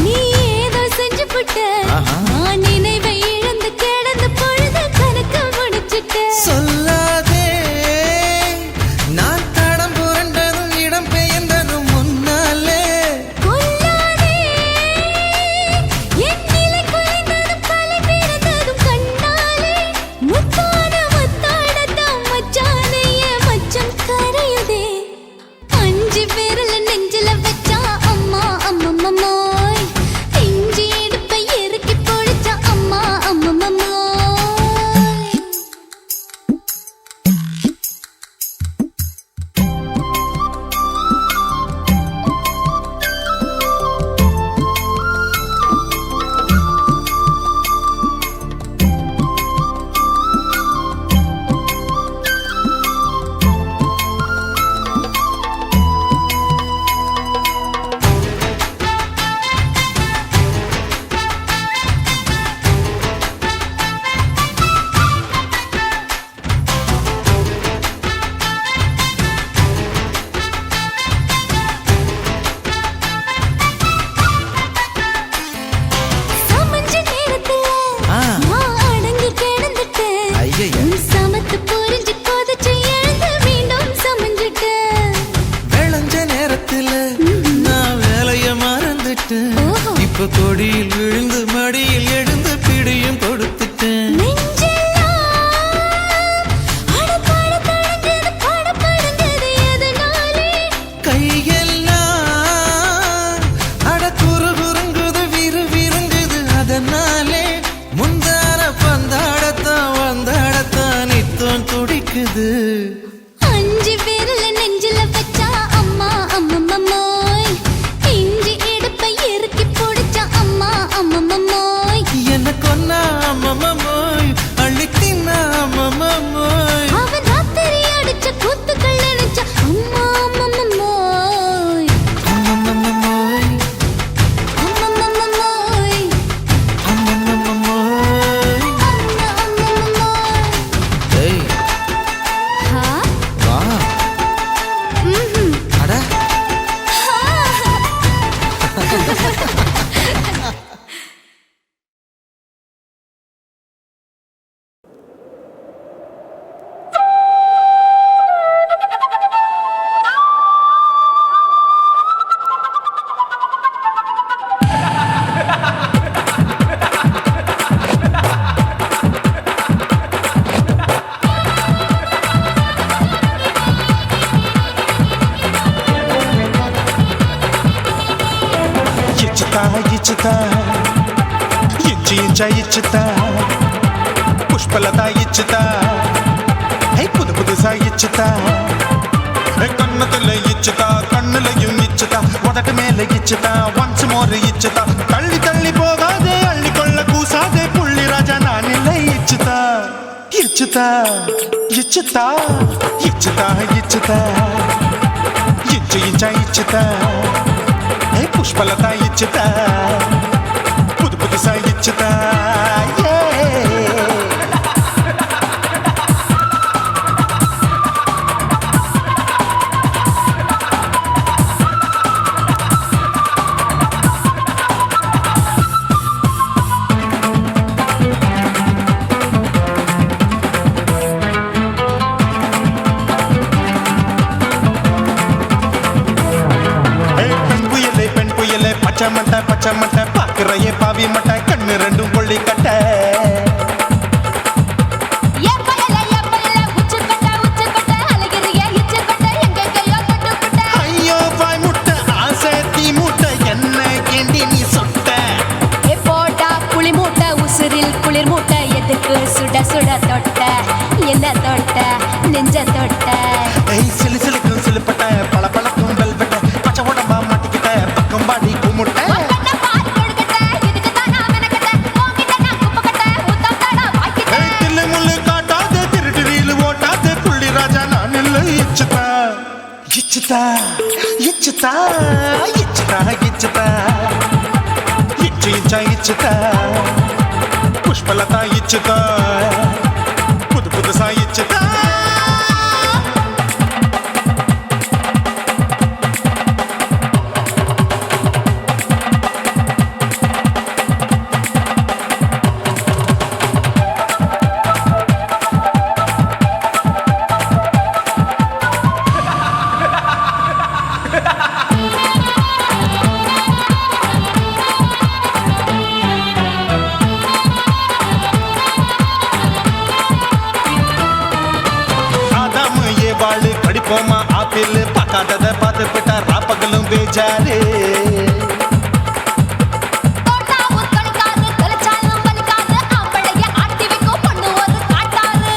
நீ ஏதோ செஞ்சு புட்ட ஆஹா. நான் நினைவை இழந்து கிடந்த பொழுது கணக்கு முடிச்சிட்ட சொல்லாதே நான் தடம் புரண்டதும் இடம் பெயர்ந்ததும் முன்னாலே கொல்லாதே என் நிலை குலைந்ததும் கலை பிறந்ததும் கண்ணாலே முத்தான முத்தாடத்தான் மச்சான் இனிக்குது. 5 விரல நெஞ்சில வச்சா அம்மா அம்மம்மம்மோய், இஞ்சி இடுப்பை இறுக்கி பிடிச்சா அம்மா அம்மம்மம்மோய், எனக்கு ஒன்னா அம்மம்மோய், அள்ளித்தின்னா அம்மம்மோய். அவன் ராத்திரி அடிச்ச கூத்துக்கள் நினைச்சா அம்மா அம்மம்மம்மோய், அம்மம்மோய், அம்மம்மம்மோய், அம்மம்மோய். அம்மா அம்மம்மம்மோய். ஏய் ஹா? வா. ம்ஹும். அட ఇచ్చుతా ఇచ్చుతా ఇంచి ఇంచా ఇచ్చుతా పుష్పలత ఇచ్చుతా హై புது புதுசா இச்சுதா கண்ணத்துல இச்சுதா கண்ணுலையும் இச்சுதா உதட்டு மேல இச்சுதா ஒன்ஸ் மோர் இச்சுதா தள்ளி தள்ளி போகாதே அள்ளி கொள்ள கூசாதே புள்ளி ராஜா நான் இல்லை இச்சுதா இச்சுதா இச்சுதா இச்சுதா இச்சுதா ఇంచు ఇంచా ఇచ్చుతా పుష్పలత ఇచ్చుతా పుదు పుదుసా ఇచ్చుతా பச்சை மட்டை பாக்குறையே பாவி மட்டை கண்ணு ரெண்டும் கொள்ளி கட்ட ஐயோ வாய் முட்டை ஆசை தீ முட்டை என்ன கேண்டி நீ சொட்ட போட்டா புளி மூட்டை உசுரில் குளிர் மூட்டை எதுக்கு சுட சுட தொட்ட என்ன தொட்ட நெஞ்ச தொட்ட சிலு சிலுக்கும் சிலுப்பட்ட பல பழக்கும் வெல்வெட்ட பச்சை உடம்பா மாட்டிக்கிட்ட பக்கம் பாடி குமுட்ட ఇచ్చుతా ఇచ్చుతా ఇచ్చుతా ఇచ్చుతా ఇచ్చు ఇంచా ఇచ్చుతా పుష్పలత ఇచ్చుతా పుదు పుదుసా ఇచ్చుతా படிப்போமா ஆப்பிள் பார்க்காதத பார்த்து விட்டா ராப்பகலும் பேஜாரு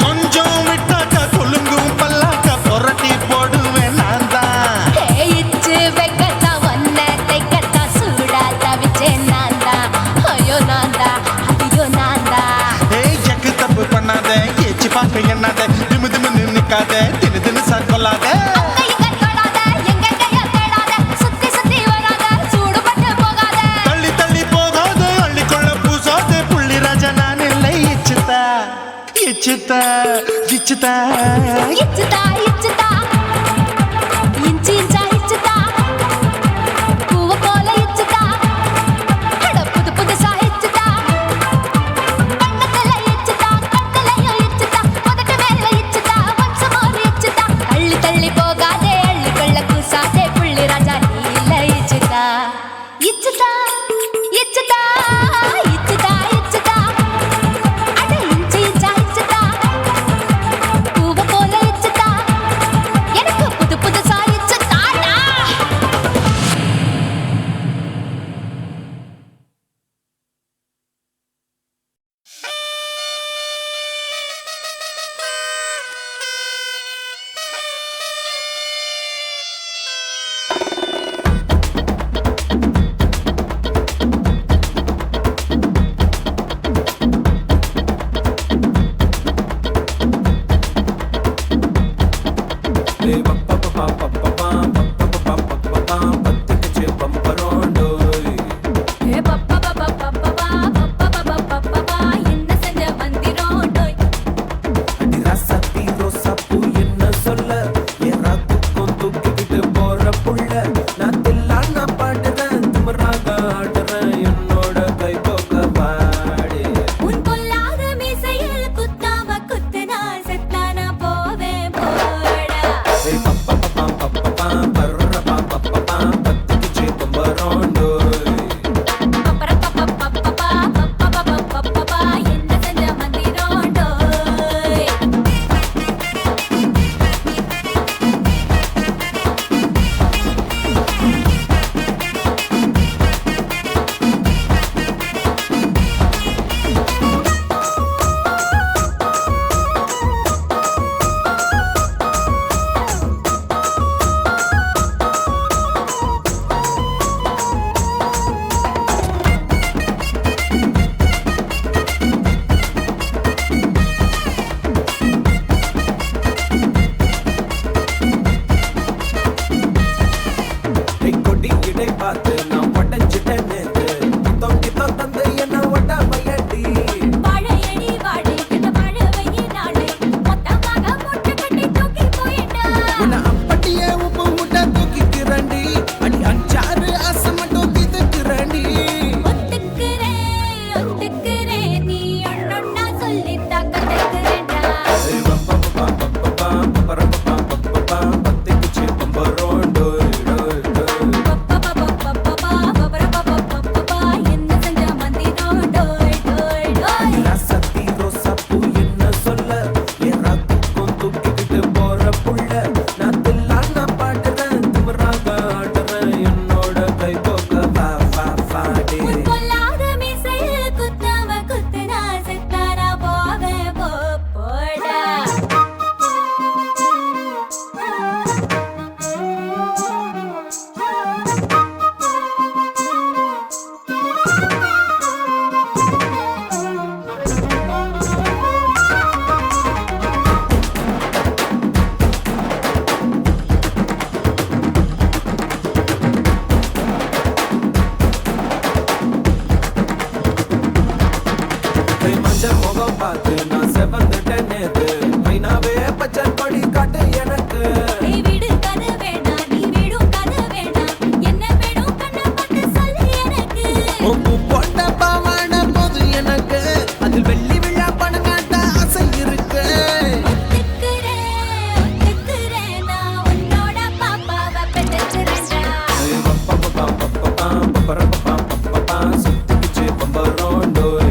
கொஞ்சம் விட்டாக்க கொலுங்கும் பல்லாக்க புரட்டி போடுவேன் நான் தான் எக்கு தப்பு பண்ணாத ஏச்சு பார்க்க எண்ணாத திமு திமுன்னு நிக்காத தினு தினு கொள்ளாத தள்ளி தள்ளி போகாத அள்ளி கொள்ள பூசாத புள்ளி ராஜா நான் இல்லை இச்சுதா இச்சுதா இச்சுதா இச்சுதா இச்சுதா இஞ்சி இஞ்சா இச்சுதா பூவ போல இச்சுதா புது புதுசா இச்சுதா கண்ணத்துல இச்சுதா கண்ணலையும் இச்சுதா உதட்டு மேல இச்சுதா ஒன்ஸ் மோர் இச்சுதா தள்ளி தள்ளி போகாதே அள்ளி கொள்ள கூசாதே புள்ளி ராஜா நீ இல்ல இச்சுதா இச்சுதா இச்சுதா இச்சுதா இச்சுதா அட இஞ்சி இஞ்சா இச்சுதா பூவ போல இச்சுதா பத்துக்குச்சு பம்பரோண்டோய் ஏ பப்பா பப்பா பப்பா பப்பா பப்பா என்ன செஞ்ச வந்திரோண்டோய் அடி ராசாத்தி ரோசா பூ என்ன சொல்ல என் ராத்துக்கும் தூக்கிக்கிட்டு போற புள்ள நான் தில்லானா பாடுறேன் திமிராக ஆடுறேன் என்னோட கை போக்க பாடு உன் பொல்லாத மீசையில் குத்தாம குத்துனா செத்தானா போவேன் போடா பத்துக்குச்சு பம்பரோண்டோய் பப்பா என்ன செஞ்ச வந்திரோண்டோய் கொடி இடை பார்த்து நான் உடஞ்சிட்டேன் நேத்து தொங்கி தந்து என்ன ஒட்ட மையடி வாழையடி வாழை இந்த வாழவையே நாளை மொத்தமாக மூட்டை கட்டி தூக்கி போயிட்டா உன்னை அப்பட்டியே உப்பு முட்டை தூக்கிக்கிறண்டி அடி அஞ்சாறு ஆசை மட்டும் தீத்துக்கிறண்டி ஒத்துக்கிறேன் நீ ஒன்னொன்னா சொல்லி கத்துக்கிறேன்டா பத்துக்குச்சு பம்பரோண்டோய் பப்பா என்ன செஞ்ச வந்திரோண்டோய் டோய் டோய் ராசாத்தி ரோசா பூ என்ன சொல்ல என் ராத்துக்கும் தூக்கிக்கிட்டு போற புள்ள நான் தில்லானா பாடுறேன் திமிராக ஆடுறேன் என்னோட கை போக்க பாடு உன் பொல்லாத மீசையில் குத்தாம குத்துனா செத்தானா போவேன் போடா மஞ்சள் முகம் பார்த்து நான் செவந்துட்டேன் நேத்து மைனாவே பச்சை கொடி காட்டு எனக்கு நீ விடு கதை வேண்டாம் நீ விடும் கதை வேண்டாம் என்ன வேணும் கண்ணை பார்த்து சொல்லு எனக்கு உப்பு போட்ட பாவாட போது எனக்கு அதில் வெள்ளி விழா பணம் காட்ட ஆசை இருக்கு ஒத்துக்கிறேன் நான் உன்னோட பாப்பாவை பெற்றுறேன்டா சுத்திக்குச்சு பம்பரோண்டோய்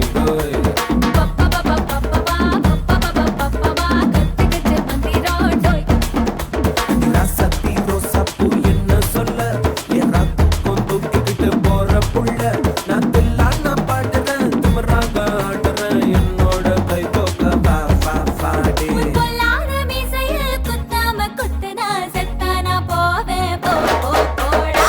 பப்பா கத்துக்கிட்டு வந்திரோண்டோய் ராசாத்தி ரோசா பூ என்ன சொல்ல என் ராத்துக்கும் தூக்கிக்கிட்டு போற புள்ள நான் தில்லானா பாடுறேன் திமிராக ஆடுறேன் என்னோட கை போக்க பாடு உன் பொல்லாத மீசையில் குத்தாம குத்துனா செத்தானா போவேன் போடா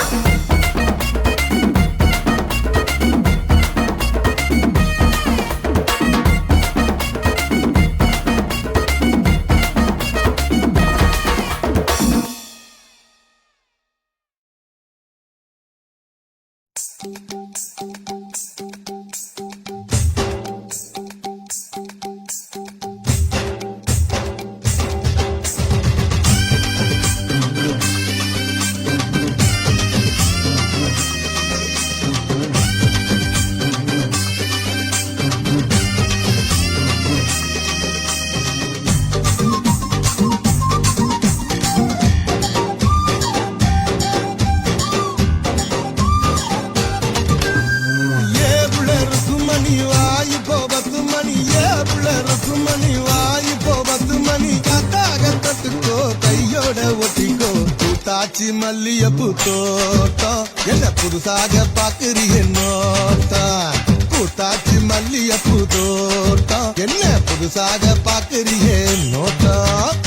காட்சி மல்லியப்பூ தோட்டம் என்ன புதுசாக பாக்குறிய நோட்டம் கூத்தாச்சி மல்லியப்பூ தோட்டம் என்ன புதுசாக பாக்குறிய நோட்டம்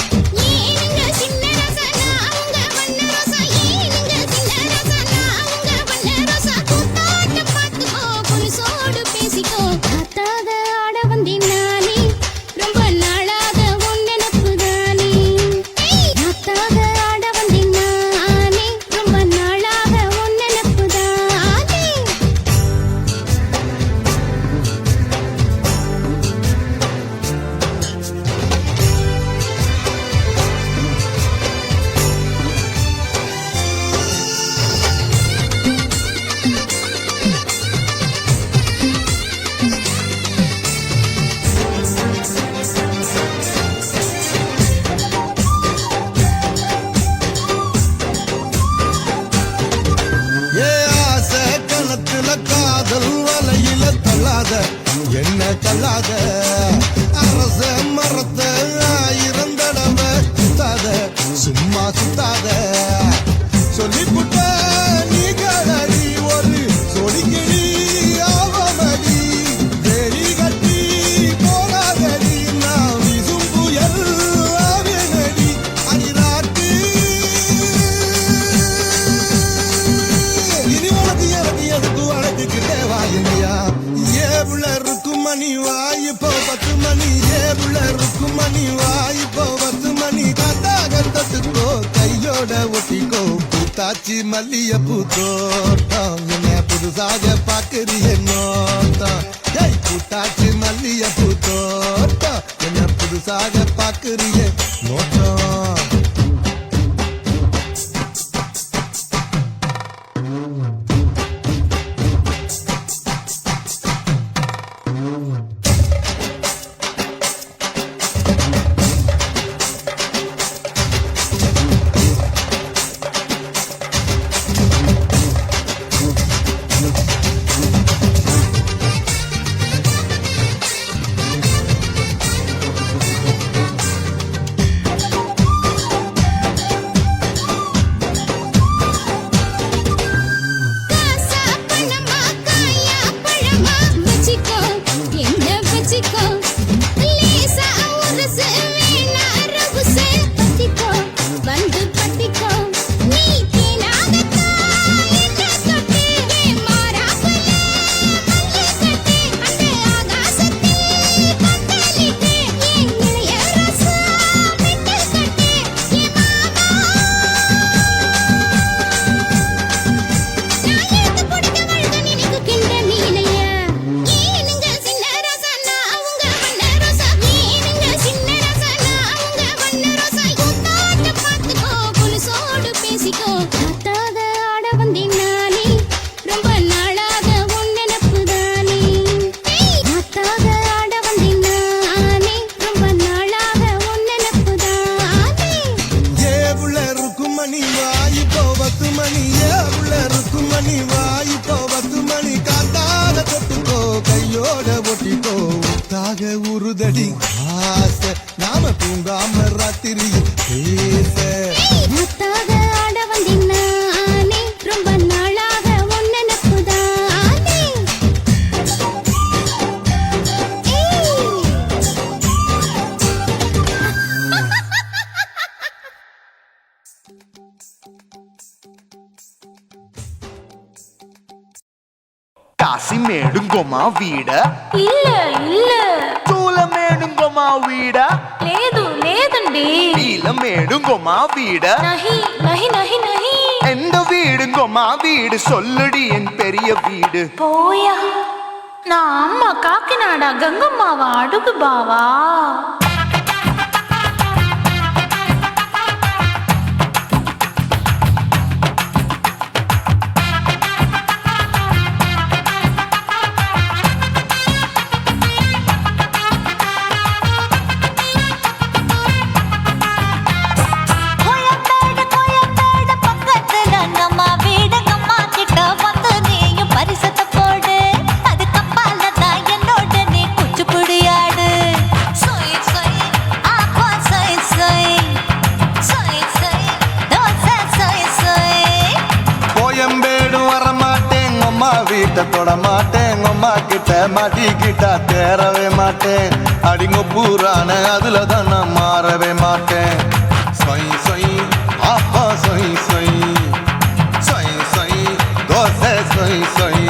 ரொம்ப நாளாக உன் நினப்பு தானே உள்ள ருக்குமணி வாய் போவது மணி காத்தாக தொட்டுக்கோ கையோட ஒட்டிக்கோ பூத்தாச்சி மல்லிய பூத்தோட்டம் என்ன புதுசாக பாக்குறிய நோட்டம் ஏய் பூத்தாச்சி மல்லிய பூத்தோட்டம் என்ன புதுசாக பாக்குறிய நோட்டம் காசா பணமா காயா பழமா வச்சிக்கோ என்ன வச்சிக்கோ லேசா உரசு வேணா ரவுசு பத்திக்கோ வந்து பத்திக்கோ நீ தேனாகத்தா என்ன தொட்டு மாறாப்புல மல்லி கட்டு அந்த ஆகாசத்தில் பந்தலிட்டு என் இளைய ரசா மெட்டு கட்டு என் நாயத்து பொடுக்க வழுத நினைக்கு கிண்ட நீலையா ஏனுங்க சின்ன ரசனா அவங்க வண்ண ரோசா ஏனுங்க சின்ன ரசனா அவங்க வண்ண ரோசா கூத்தாட்ட பார்த்துக்கோ புலுசோடு பேசிக்கோ காத்தாக ஆட வந்தேன் நானே ரொம்ப நாளாக உன் நினப்பு தானே காத்தாக ஆட வந்தேன் நானே ரொம்ப நாளாக உன் நினப்பு தானே ஏ உள்ள ருக்குமணி வாய் போவது மணி ஏ உள்ள ருக்குமணி வாய் போவது மணி காத்தாக தொட்டுக்கோ கையோட ஒட்டிக்கோ உத்தாக உருதடி ஆசை நாம தூங்காம ராத்திரியில் பேச முத்தாக ஆட வந்தேன் நானே ரொம்ப நாளாக உன் நினப்பு தானே కాశీమేడుంగోమా వీడ இல்ல இல்ல తూలమేడుంగోమా వీడ లేదు లేదండి నీలమేడుంగోమా వీడ நஹி நஹி நஹி நஹி எந்த வீடுங்கோமா வீடு சொல்லுடி என் பெரிய வீடு போயா நான் அம்மா காக்கிநாடா கங்கம்மாவா அடுகு பாவா கோயம்பேடு பக்கத்துல நம்ம வீடு கம்மா கிட்ட வந்து நீயும் பரிசத்தை போடு அது கப்பால தான் என்னோட நீ குச்சிப்புடியாடு சொய் சொய் ஆப்பா சொய் சொய் சொய் சொய் தோசை சொய் சொய் கோயம்பேடு வரமாட்டேன் அம்மா வீட்டை தொட மாட்டேன் அம்மா கிட்ட மாட்டிக்கிட்டா தேரவே மாட்டேன் அடிங்க பூரான அதுல தான் நான் மாறவே மாட்டேன் சொய் சொய் ஆப்பா சொய் சொய் சொய் சொய் தோசை சொய் சொய்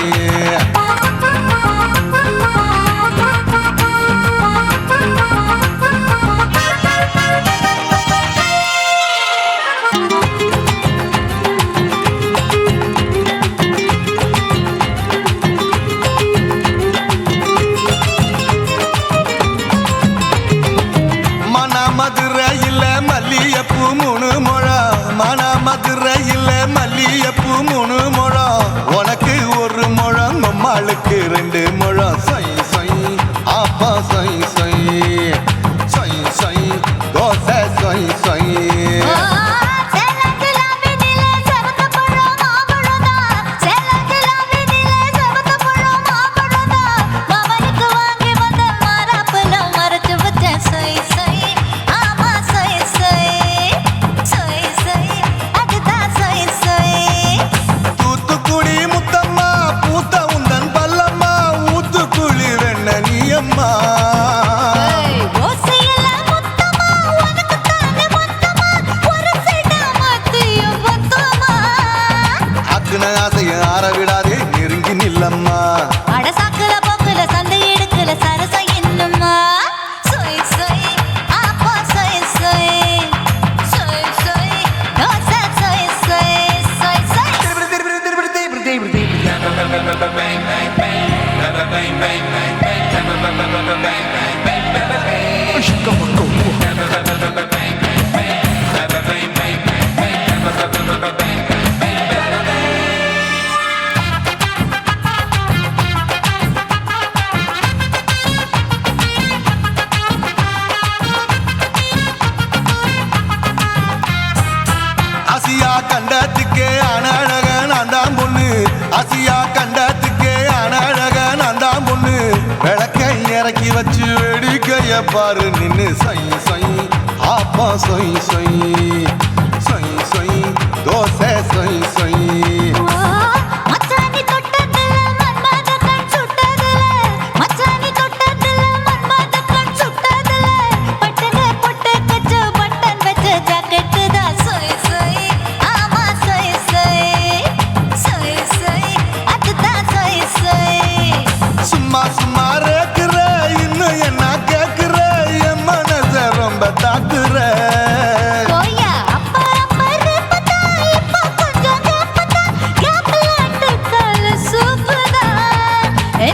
மதுரையில் மல்லியப்பூ 3 முழம் மதுரையில் மல்லியப்பூ 3 முழம் உனக்கு 1 முழம் அம்மாளுக்கு 2 முழம் சொய் சொய் ஆப்பா சொய் சொய் சொய் சொய் தோசை சொய் சொய் சொய் பாரு நின்னு சொய் சொய் ஆப்பா சொய் சொய் சொய் சொய் தோசை சொய் சொய் மச்சானி தொட்டதுல மன்மத கண் சுட்டதுல மச்சானி தொட்டதுல மன்மத கண் சுட்டதுல பட்டன பொட்டு கச்சு பட்டன் வச்ச ஜாக்கெட் தான் சொய் சொய் ஆமா சொய் சொய் சொய் சொய் அதுதான் சொய் சொய் சும்மா சும்மா ரேக்குற இன்னும் என்ன கேக்குற என் மனச ரொம்ப தாக்குற போயா அப்பா பருப்பதா இப்ப கொஞ்சம் கேப்பதா கேப்பலாட்டு கால சூப்பதா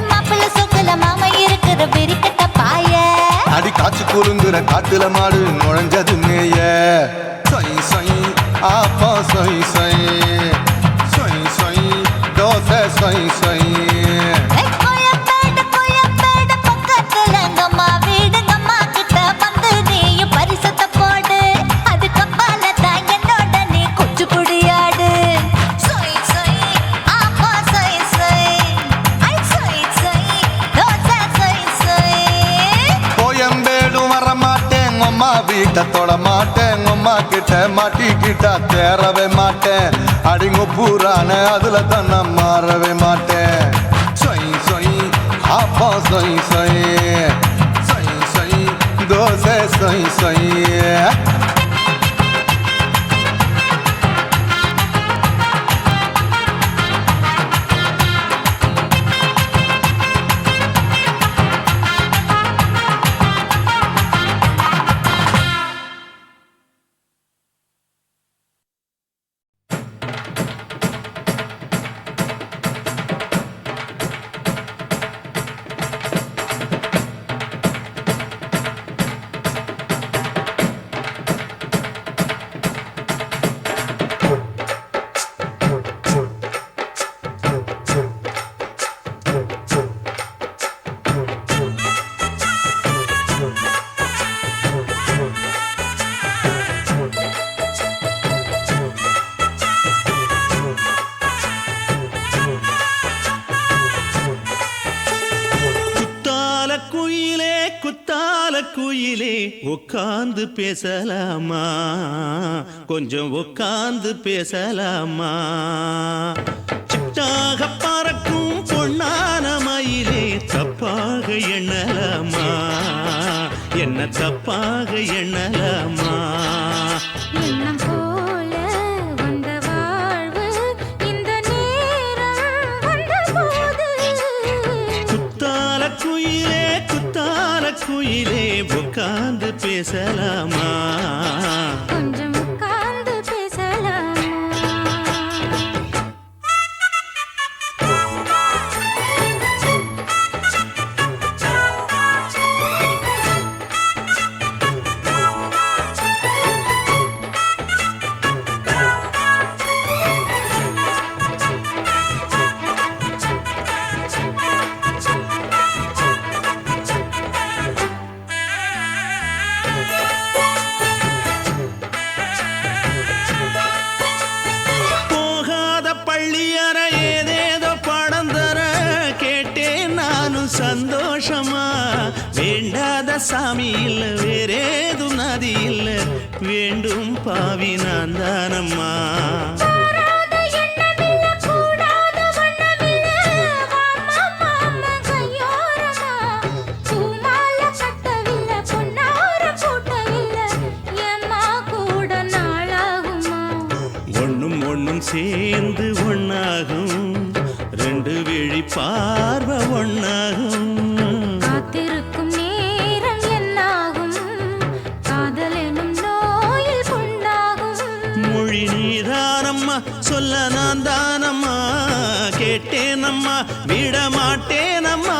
மாப்பிள்ள சொக்கல மாமா இருக்கிற பெரிக்கட்ட பாய அடி காய்ச்சி குறுங்குற காட்டுல மாடு நுழைஞ்சது மேய சொய் சொய் ஆப்பா சொய் சொய் சொய் சொய் தோசை சொய் சொய் கோயம்பேடு பக்கத்துல எங்கம்மா வீடு அம்மா கிட்ட வந்து நீயும் பரிசத்தை போடு அது கப்பால தான் என்னோட நீ குச்சி புடியாடு சொய் சொய் ஆப்பா சொய் சொய் ஐ சொய் சொய் தோசை சொய் சொய் கோயம்பேடு வர மாட்டேன் அம்மா வீட்டை தொட மாட்டேன் அம்மா கிட்ட மாட்டிக்கிட்டா தேரவே மாட்டேன் அடிங்க பூரான அதுல தான் நான் மாறவே மாட்டேன் சொய் சொய் ஆப்பா சொய் சொய் சொய் சொய் தோசை சொய் சொய் குத்தால குயிலே உட்கார்ந்து பேசலாமா கொஞ்சம் உட்கார்ந்து பேசலாமா சிட்டாக பறக்கும் பொன்னான மயிலே தப்பாக எண்ணலாமா என்ன தப்பாக எண்ணலாமா எண்ணம் போல வந்த வாழ்வு இந்த நேரம் வந்தபோது குத்தால குயிலே உட்கார்ந்து பேசலாமா கொஞ்சம் உட்கார்ந்து பேசலாமா சந்தோஷமா வேண்டாத சாமி இல்ல வேறேதும் நதி இல்ல வேண்டும் பாவி நான் தானம்மா ஒண்ணும் ஒண்ணும் சேர்ந்து ஒண்ணாகும் ரெண்டு விழி பார்வை ஒண்ணாகும் காத்திருக்கும் நேரம் என்னாகும் காதல் எனும் நோயில் கொண்டாகும் மொழி நீதானம்மா சொல்ல நான் தானம்மா கேட்டேனம்மா விட மாட்டேனம்மா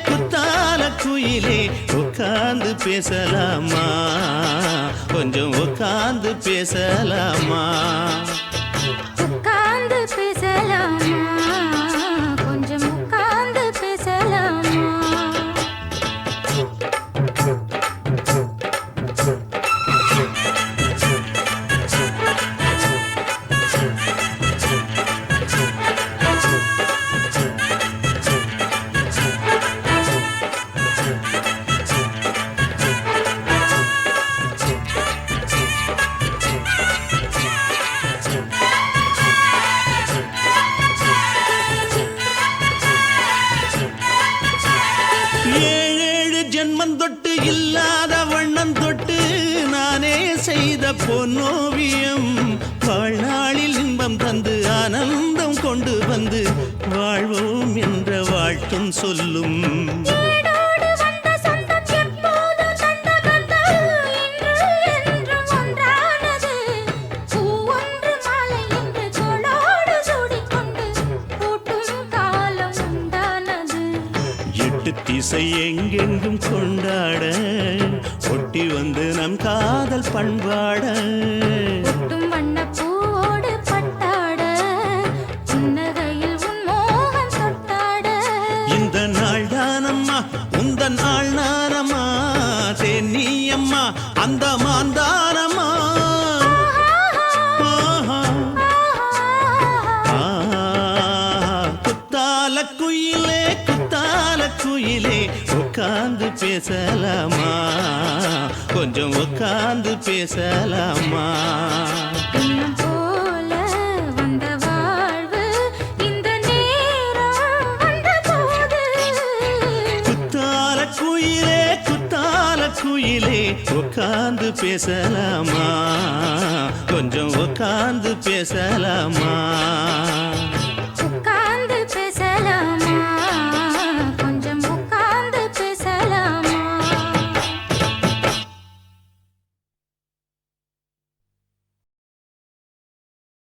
குத்தால குயிலே உட்கார்ந்து பேசலாமா கொஞ்சம் உட்கார்ந்து பேசலாமா உட்கார்ந்து பேசலாமா கொஞ்சம் உட்கார்ந்து பேசலாமா பூந்தொட்டு இல்லாத வண்ணம் தொட்டு நானே செய்த பொன்னோவியம் வாழ்நாளில் இன்பம் தந்து ஆனந்தம் கொண்டு வந்து வாழ்வோம் என்ற வாழ்த்தும் சொல்லும் ஏடோடு வந்த சொந்தம் எப்போதும் தந்த பந்தம் இன்று என்றும் ஒன்றானது. பூவொன்று மாலை என்று தோளோடு சூடிக்கொண்டு பூட்டும் காலம் உண்டானது. எட்டு திசை எங்கெங்கும் கொண்டாட ஒட்டி வந்து நம் காதல் பண்பாட ஒட்டும் வண்ணப்பூவோடு பட்டாட புன்னகையில் உன் மோகம் தொட்டாட. இந்த நாள் தானம்மா உந்த நாள் நானம்மா தேனி அம்மா அந்த மாந்தானம்மா குத்தால குயிலே உட்கார்ந்து பேசலாமா கொஞ்சம் உட்கார்ந்து பேசலாமா இன்னும் போல வந்த வாழ்வு இந்த நேரம் வந்தபோது. குத்தால குயிலே உட்கார்ந்து பேசலாமா கொஞ்சம் உட்கார்ந்து பேசலாமா